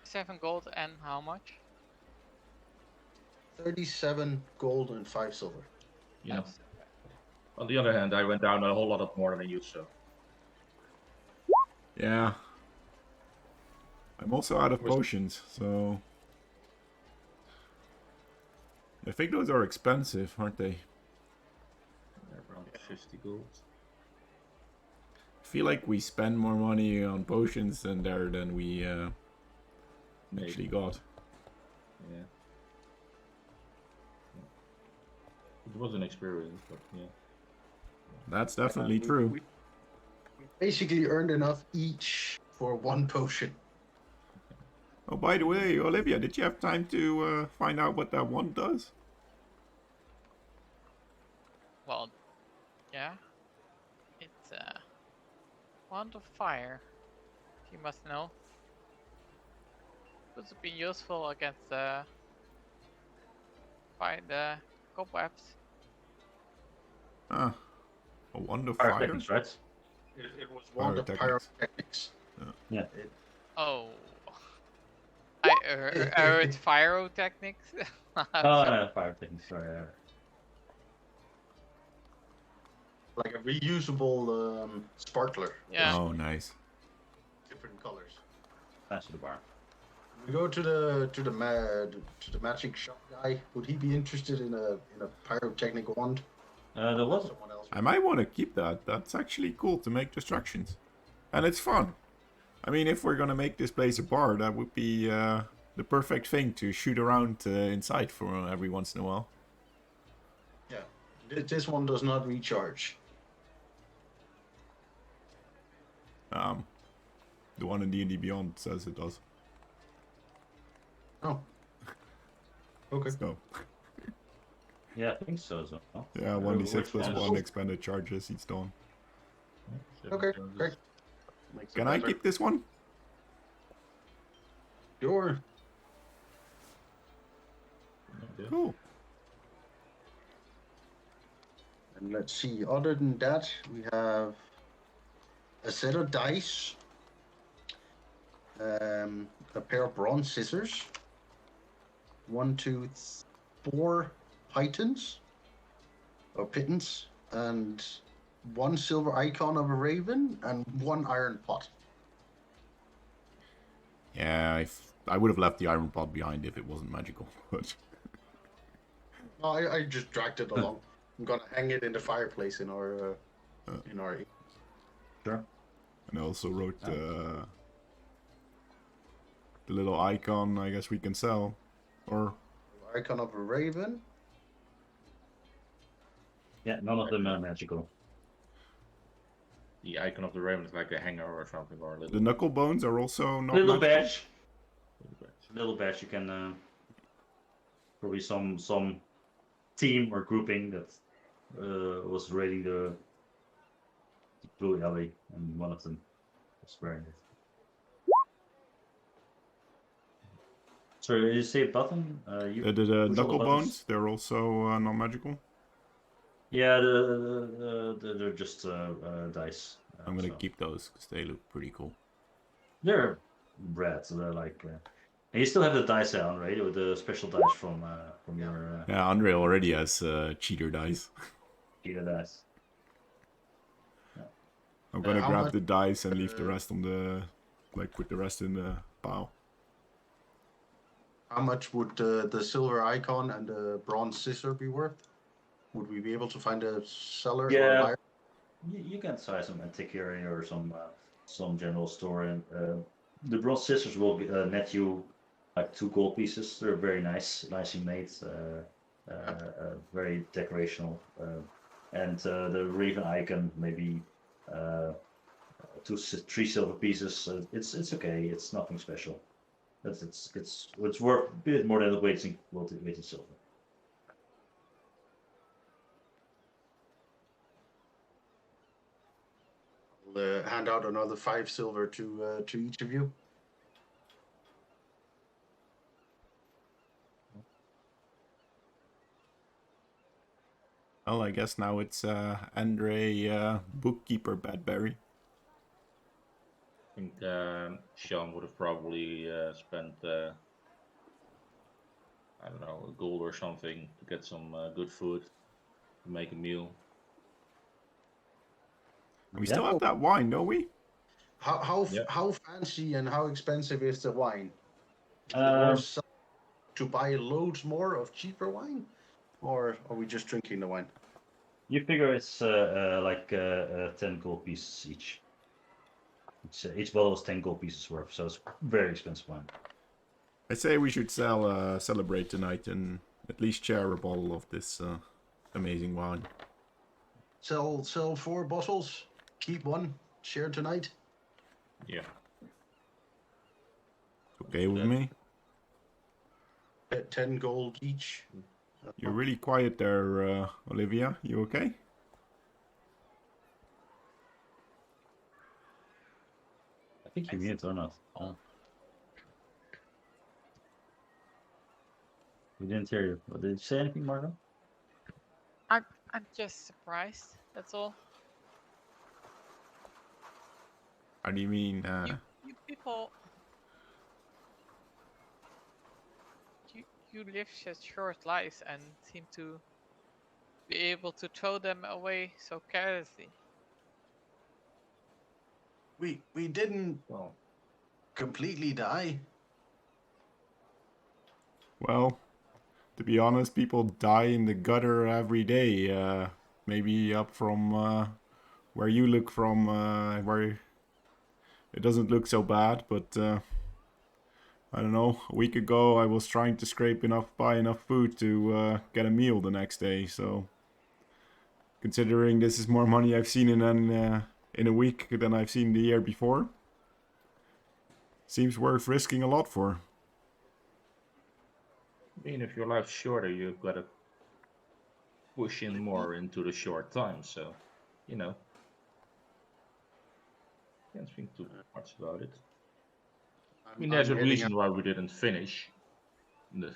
7 gold and how much? 37 gold and 5 silver. Yeah. Nice. On the other hand, I went down a whole lot of more than you, so. Yeah. I'm also out of potions, so... I think those are expensive, aren't they? Around 50 gold. I feel like we spend more money on potions than we actually got. Yeah. It was an experience, but yeah. That's definitely true. We basically earned enough each for 1 potion. Oh, by the way, Olivia, did you have time to find out what that one does? Well, yeah. It's wand of fire. You must know. Would be useful against fight the cobwebs. Ah, a wand of fire fire? techniques, right? It was one of pyrotechnics. Yeah. Oh. I heard pyrotechnics. Oh, no, fire techniques. Sorry. Like a reusable sparkler. Yeah. Oh, nice. Different colors. Pass to the bar. We go to the magic shop guy. Would he be interested in a pyrotechnic wand? There was Someone else. I might want to keep that. That's actually cool to make distractions. And it's fun. I mean, if we're gonna make this place a bar, that would be the perfect thing to shoot around inside for every once in a while. Yeah. This one does not recharge. The one in D&D Beyond says it does. Oh. Okay. So, Yeah, I think so. yeah, 1d6 plus which 1 expended charges each dawn. Okay, great. Makes it Can I better. keep this one? Sure. Okay. Cool. And let's see, other than that, we have a set of dice, a pair of bronze scissors, 1, 2, 4 pitons, or pittons, and 1 silver icon of a raven, and 1 iron pot. Yeah, I would have left the iron pot behind if it wasn't magical, but Oh, I just dragged it along. I'm gonna hang it in the fireplace in our Sure. And I also wrote the little icon. I guess we can sell, or icon of a raven. Yeah, none of them are magical. The icon of the raven is like a hanger or something, or a little. the knuckle bones are also not Little magical? badge. Little badge. You can probably some team or grouping that was raiding the blue alley, and one of them was wearing it. Sorry, did you say button? The push all the knuckle buttons? bones, they're also non-magical. Yeah, they're just dice. I'm gonna so. keep those because they look pretty cool. They're red, so they're like. And you still have the dice on, right? With the special dice from your Yeah, Andre already has cheater dice. Cheetah dice. I'm gonna how grab much- the dice and leave the rest on the, put the rest in the pile. How much would the silver icon and the bronze scissor be worth? Would we be able to find a seller or Yeah. buyer? You can try some antiquary or some general store, and the bronze scissors will net you like 2 gold pieces. They're very nicely made, very decorational, and the raven icon maybe 3 silver pieces. It's okay. It's nothing special. It's worth a bit more than the weight in silver. We'll hand out another 5 silver to each of you. Well, I guess now it's Andre, bookkeeper Badberry. I think Sean would have probably spent, I don't know, a gold or something to get some good food, to make a meal. We still have that wine, don't we? Yeah. How fancy and how expensive is the wine? Um, To buy loads more of cheaper wine, or are we just drinking the wine? You figure it's like 10 gold pieces each. Each bottle is 10 gold pieces worth, so it's very expensive wine. I say we should celebrate tonight and at least share a bottle of this amazing wine. Sell 4 bottles, keep 1, share tonight. Yeah. Okay with me? At 10 gold each. You're really quiet there, Olivia. You okay? I think you mute or not. Oh. We didn't hear you. Did you say anything, Margo? I'm just surprised. That's all. How do you mean? You people. You live such short lives and seem to be able to throw them away so carelessly. We didn't Well, completely die. Well, to be honest, people die in the gutter every day. Maybe up from where you look from, where it doesn't look so bad, but I don't know. A week ago, I was trying to buy enough food to get a meal the next day. So, considering this is more money I've seen in a week than I've seen the year before, seems worth risking a lot for. I mean, if your life's shorter, you've got to push in more into the short time. So, you know, can't think too much about it. I mean, there's a reason why we didn't finish. I'm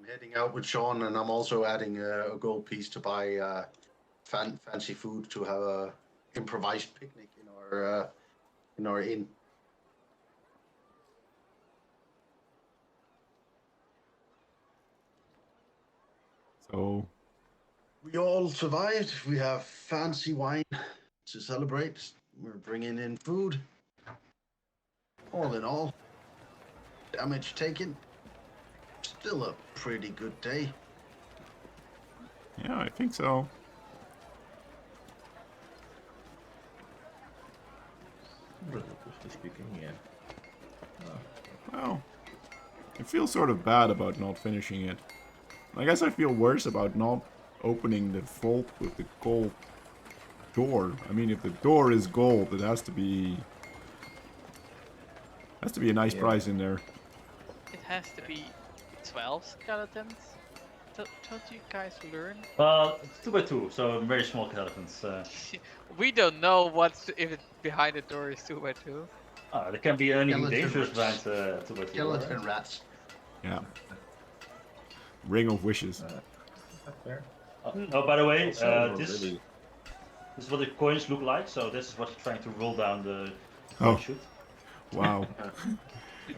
heading out with Sean, and I'm also adding a gold piece to buy fancy food to have a improvised picnic in our inn. So, We all survived. We have fancy wine to celebrate. We're bringing in food. All in all, damage taken. Still a pretty good day. Yeah, I think so. Relatively speaking, yeah. Well, I feel sort of bad about not finishing it. I guess I feel worse about not opening the vault with the gold door. I mean, if the door is gold, it has to be a nice Yeah. price in there. It has to be 12 skeletons. Don't you guys learn? Well, it's 2x2, so very small skeletons. We don't know if it behind the door is 2x2. There can be anything Skeleton dangerous rats. behind 2x2. Skeleton right? rats. Yeah. Ring of Wishes. Fair. Oh, by the way, Also, this really- is what the coins look like. So this is what you're trying to roll down the Oh. chute. Wow.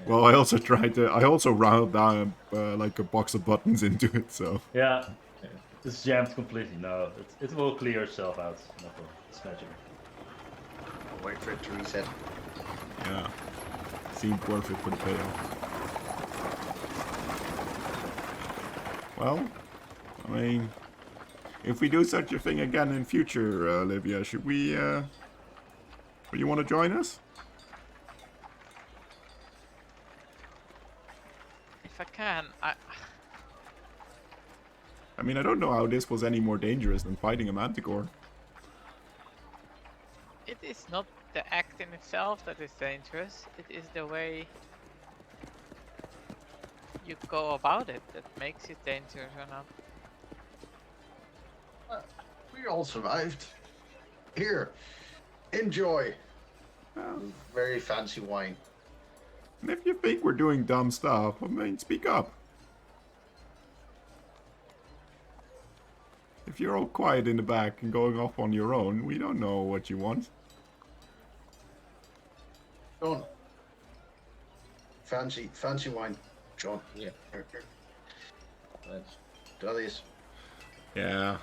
Well, I also round down like a box of buttons into it, so. Yeah, it's jammed completely. No, it will clear itself out. No problem. It's magic. I'll wait for it to reset. Yeah. Seemed worth it for the payoff. Well, I mean, if we do such a thing again in future, Olivia, should we, would you want to join us? If I can, I mean, I don't know how this was any more dangerous than fighting a manticore. it is not the act in itself that is dangerous. It is the way you go about it that makes it dangerous or not. We all survived. Here, enjoy. Well, Very fancy wine. and if you think we're doing dumb stuff, I mean, speak up. If you're all quiet in the back and going off on your own, we don't know what you want. John. Fancy wine. John. Yeah. Here, here. That's Do this. Yeah.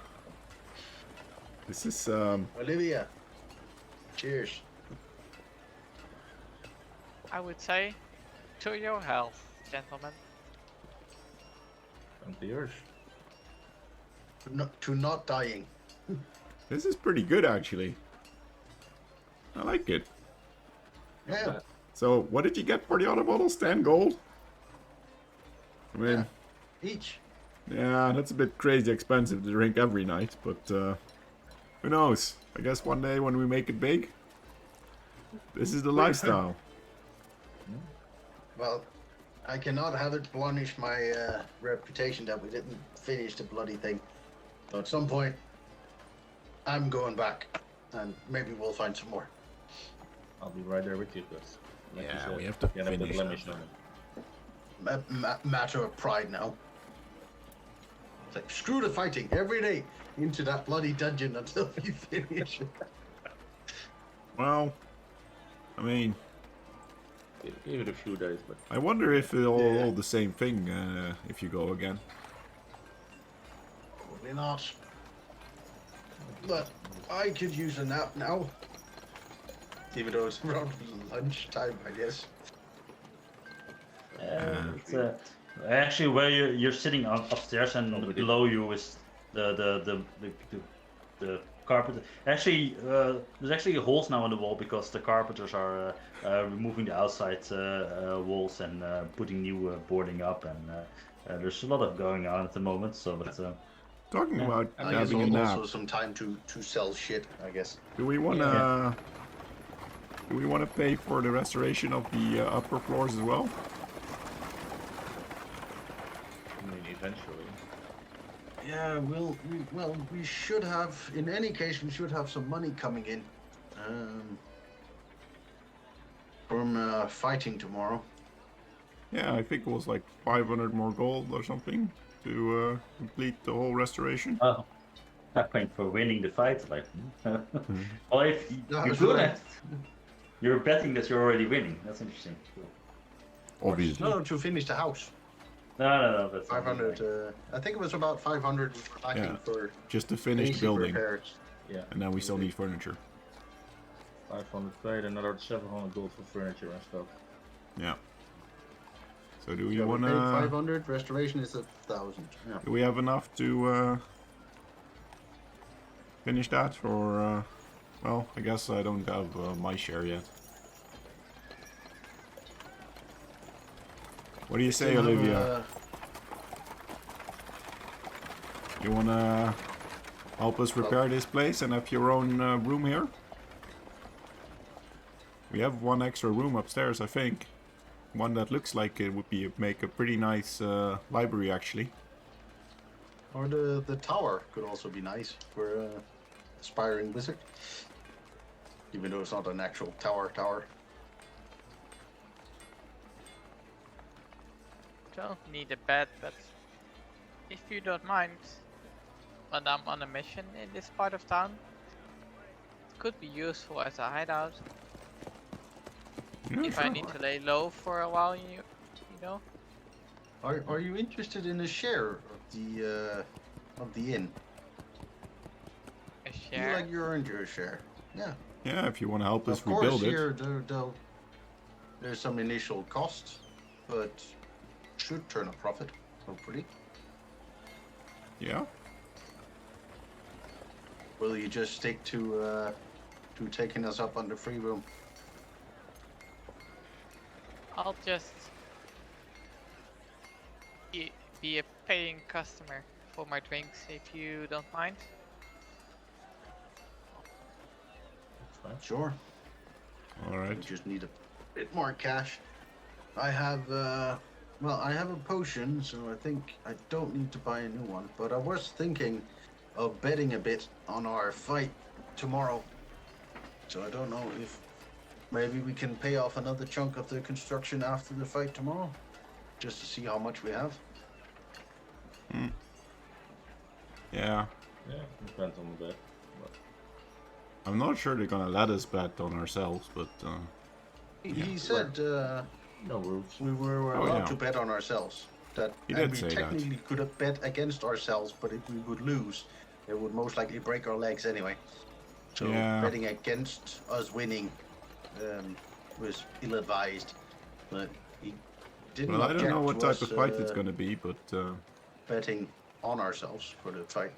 This is, Olivia. Cheers. I would say, to your health, gentlemen. something yours. To not dying. this is pretty good, actually. I like it. Yeah. So, what did you get for the other bottles? 10 gold? I mean, Each. yeah, that's a bit crazy expensive to drink every night, but who knows? I guess one day when we make it big, this is the lifestyle. Well, I cannot have it blemish my reputation that we didn't finish the bloody thing. So at some point, I'm going back, and maybe we'll find some more. I'll be right there with you, Chris. Like you Yeah, said, we have to you have the finish blemish that. on it. Matter of pride now. It's like, screw the fighting every day into that bloody dungeon until we finish. Well, I mean, Give it a few days, but I wonder if it'll Yeah. all the same thing if you go again. Probably not. But I could use a nap now. Even though it's around lunchtime, I guess. It's, actually, where you're sitting upstairs and below you is the carpet. Actually, there's actually holes now in the wall because the carpenters are removing the outside walls and putting new boarding up, and there's a lot of going on at the moment. So, but Talking Yeah. about And I guess having a nap, also some time to sell shit, I guess. do we wanna pay for the restoration of the upper floors as well? I mean, eventually. Yeah, we should have. In any case, we should have some money coming in from fighting tomorrow. Yeah, I think it was like 500 more gold or something to complete the whole restoration. oh, I think for winning the fight, like, well, if Yeah, you're sure. good at, you're betting that you're already winning. That's interesting. Obviously. No, to finish the house. No, that's 500. I think it was about 500 we were lacking Yeah. for Just to finish basic building, repairs. Yeah. and then we still need furniture. 500 paid, another 700 gold for furniture and stuff. Yeah. So do Yeah, you we want paid to? 500. Restoration is 1,000. Yeah. Do we have enough to finish that, or? Well, I guess I don't have my share yet. What do you say, Still have, Olivia? You wanna help us repair this place and have your own room here? We have one extra room upstairs, I think. One that looks like it would make a pretty nice library, actually. Or the tower could also be nice for aspiring wizard. Even though it's not an actual tower. Don't need a bed, but if you don't mind, when I'm on a mission in this part of town, it could be useful as a hideout. Yeah, If I sure. need to lay low for a while, you know. Are you interested in a share of the inn? A You share. like you earned your share. Yeah. Yeah, if you want to help us Of course, rebuild it. here there's some initial cost, but should turn a profit, hopefully. Yeah. Will you just stick to taking us up on the free room? I'll just be a paying customer for my drinks if you don't mind. That's fine. Sure. All We right. just need a bit more cash. I have I have a potion, so I think I don't need to buy a new one. But I was thinking of betting a bit on our fight tomorrow. So I don't know if maybe we can pay off another chunk of the construction after the fight tomorrow, just to see how much we have. Yeah. Yeah, depends on the bet. But I'm not sure they're gonna let us bet on ourselves, but He said no rules. we were Oh, allowed yeah. to bet on ourselves. That He and did we say that. technically could have bet against ourselves, but if we would lose, it would most likely break our legs anyway. So Yeah. betting against us winning was ill-advised. But he didn't well, I don't object know what to type us, of fight it's gonna be, but betting on ourselves for the fight.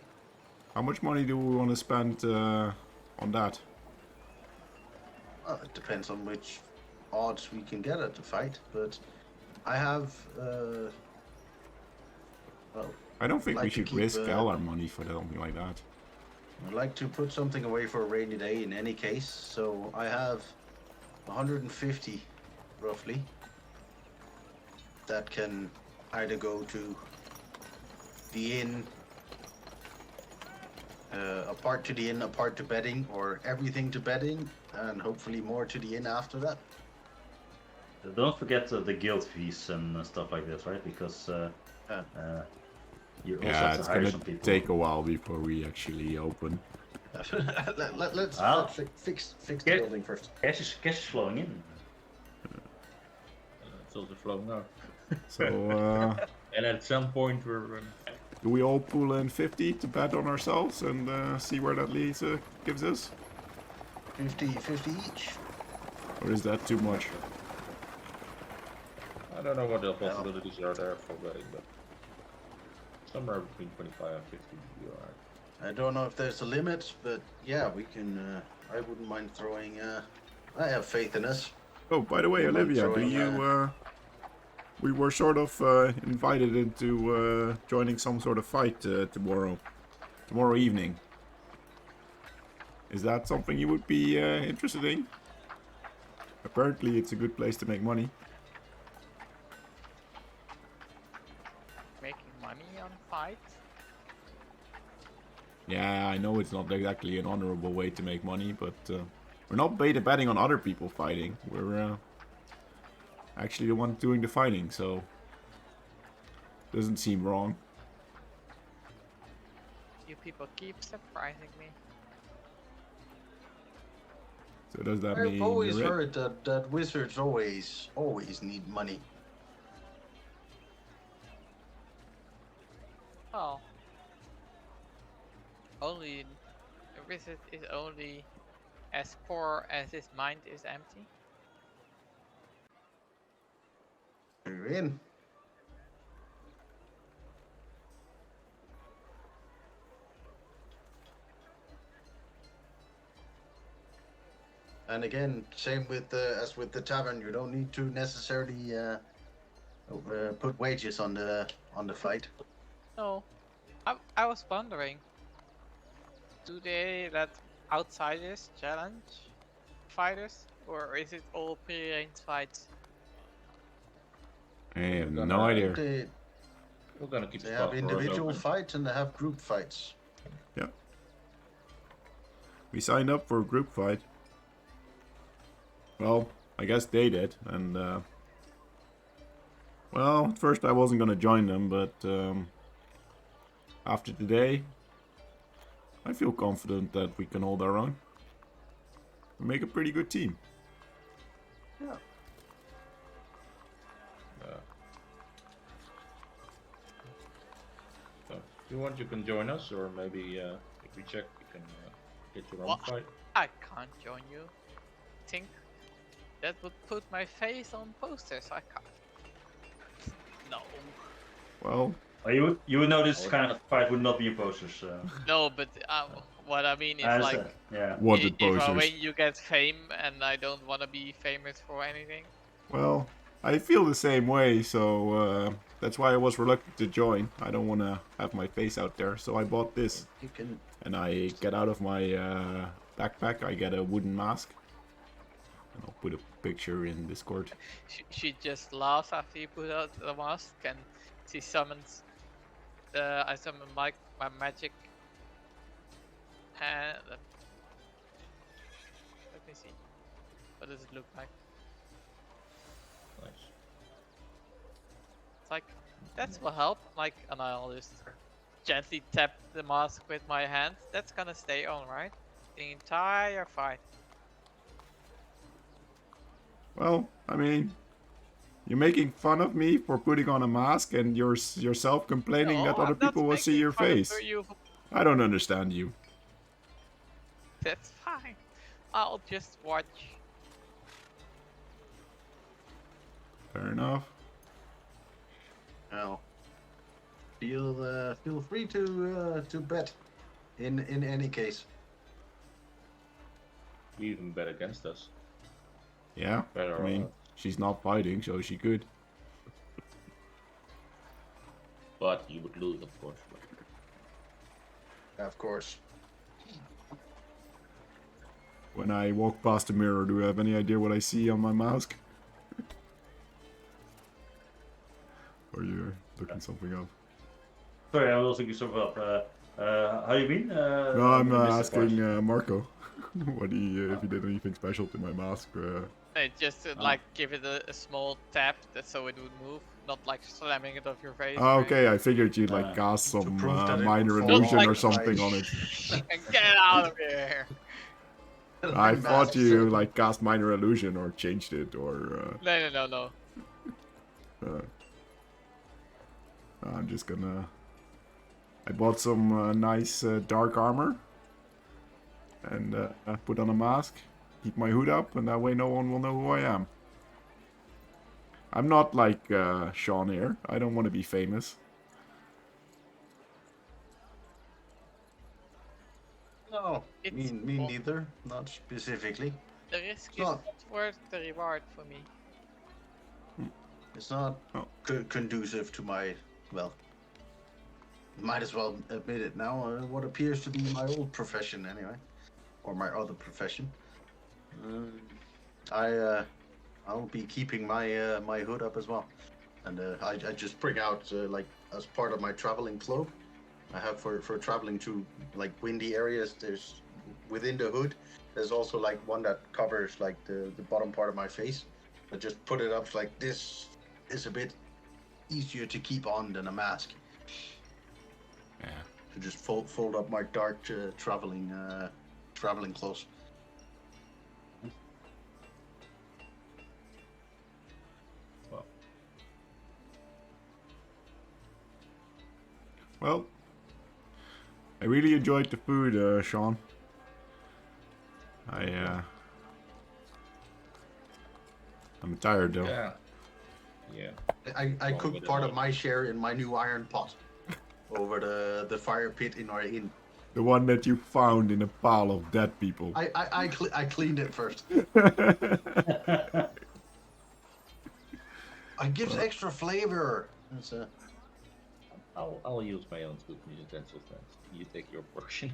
how much money do we want to spend on that? Well, it depends on which odds we can get at the fight, but I have I don't think we like to should keep, risk all our money for something like that. I'd like to put something away for a rainy day in any case, so I have 150 roughly that can either go to the inn, a part to the inn, a part to betting, or everything to betting, and hopefully more to the inn after that. Don't forget the guild fees and stuff like this, right? Because you also Yeah, have it's to hire gonna some people. take a while before we actually open. Let's Ah. fix the Okay. building first. Cash is flowing in. It's also flowing out. So And at some point we're do we all pull in 50 to bet on ourselves and see where that leads gives us? 50 each. Or is that too much? I don't know what the possibilities are there for betting, but somewhere between 25 and 50 would be alright. I don't know if there's a limit, but yeah, we can. I wouldn't mind throwing. I have faith in us. Oh, by the way, Am I Olivia, do throwing, you? We were sort of invited into joining some sort of fight tomorrow evening. Is that something you would be interested in? Apparently, it's a good place to make money. Making money on fights. Yeah, I know it's not exactly an honorable way to make money, but we're not betting on other people fighting. We're actually the one doing the fighting, so doesn't seem wrong. You people keep surprising me. So does that mean I've always you're heard that wizards always need money. Well, only a wizard is only as poor as his mind is empty. You're in. And again, same with as with the tavern, you don't need to necessarily put wages on the fight. No, I was wondering, do they let outsiders challenge fighters, or is it all pre-arranged fights? I have Gonna- no idea. We're gonna keep They the have spot for us individual open. fights and they have group fights. We signed up for a group fight. Well, I guess they did, and well, at first I wasn't gonna join them, but after today, I feel confident that we can hold our own. We make a pretty good team. So, if you want, you can join us, or maybe if we check, you can get your own What? fight. I can't join you. Think that would put my face on posters. I can't. No, Well, You would know this kind of fight would not be in posters. no, but what I mean is I like, understand, yeah. wanted if I posters. win, you get fame, and I don't want to be famous for anything. Well, I feel the same way, so that's why I was reluctant to join. I don't want to have my face out there, so I bought this. You can. And I get out of my backpack, I get a wooden mask. And I'll put a picture in Discord. She just laughs after you put out the mask, and she summons. I summon my magic hand. Let me see. What does it look like? Nice. It's like that's will help. Like, and I'll just gently tap the mask with my hand. That's gonna stay on, right? The entire fight. Well, I mean, you're making fun of me for putting on a mask and you're yourself complaining No, that other I'm not people will see making your fun of face. you. I don't understand you. That's fine. I'll just watch. Fair enough. Well, feel free to bet. In any case. You even bet against us. Yeah, Better I mean, she's not fighting, so she could. but you would lose, of course. Of course. When I walk past the mirror, do you have any idea what I see on my mask? Or you're looking something up? Sorry, I was looking something up. How you mean? No, I'm I missed the part. asking Marco what if he did anything special to my mask. Just like give it a small tap, that so it would move, not like slamming it off your face. Oh, or okay, I figured you'd like cast to some prove that it minor would fall illusion off or the something on it. anything. And get out of here! I thought you like cast minor illusion or changed it or. No. I'm just gonna. I bought some nice dark armor and I put on a mask, keep my hood up, and that way no one will know who I am. I'm not like Sean here. I don't want to be famous. No, It's me all- neither. Not specifically. The risk is No. not worth the reward for me. It's not Oh. conducive to my, well, might as well admit it now, what appears to be my old profession anyway. Or my other profession. I'll be keeping my my hood up as well. And I just bring out, like, as part of my traveling cloak, I have for traveling to, like, windy areas, there's, within the hood, there's also, like, one that covers, like, the bottom part of my face. I just put it up like this is a bit easier to keep on than a mask. Yeah. To just fold up my dark traveling clothes. Well, I really enjoyed the food, Sean. I'm tired though. Yeah. I Well, cooked with part a- of my share in my new iron pot over the fire pit in our inn. The one that you found in a pile of dead people. I cleaned it first. It gives extra flavor. It's I'll use my own cooking utensils then. You take your portion.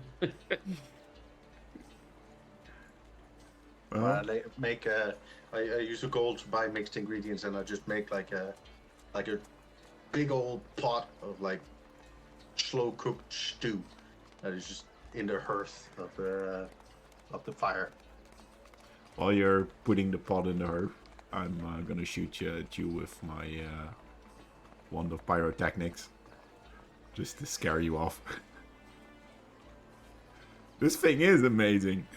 Well, I use the gold to buy mixed ingredients, and I just make like a big old pot of like slow cooked stew that is just in the hearth of the fire. while you're putting the pot in the hearth, I'm gonna shoot you with my wand of pyrotechnics, just to scare you off. This thing is amazing.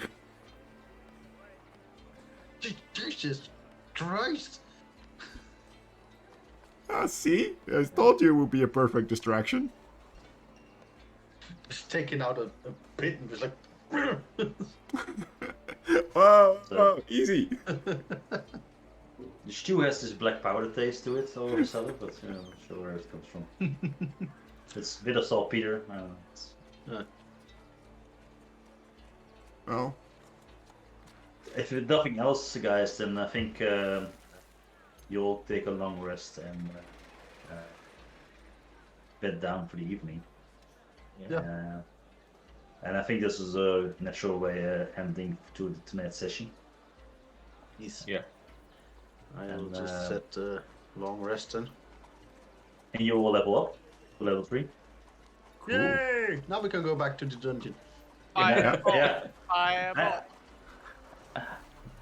Jesus Christ! Ah, see? I told you it would be a perfect distraction. Just taking out a pit and just like. Whoa, whoa, easy. The stew has this black powder taste to it all of a sudden, but I'm not sure where it comes from. It's a bit of saltpeter. Well, If nothing else, guys, then I think you'll take a long rest and bed down for the evening. Yeah. And I think this is a natural way ending to tonight's session. Yes. Yeah. I'll And, just set long rest then. And you will level up to level 3. Yay! Now we can go back to the dungeon. Fireball. Yeah. Fireball.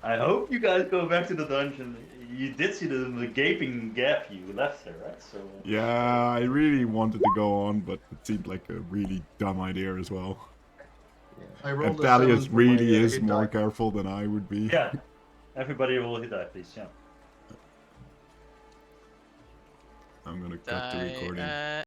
I hope you guys go back to the dungeon. You did see the gaping gap you left there, right? So yeah, I really wanted to go on, but it seemed like a really dumb idea as well. I And rolled a Thalius 7 for really my, is hit more die. careful than I would be. yeah, everybody roll a hit die, please. Yeah. I'm gonna cut the recording.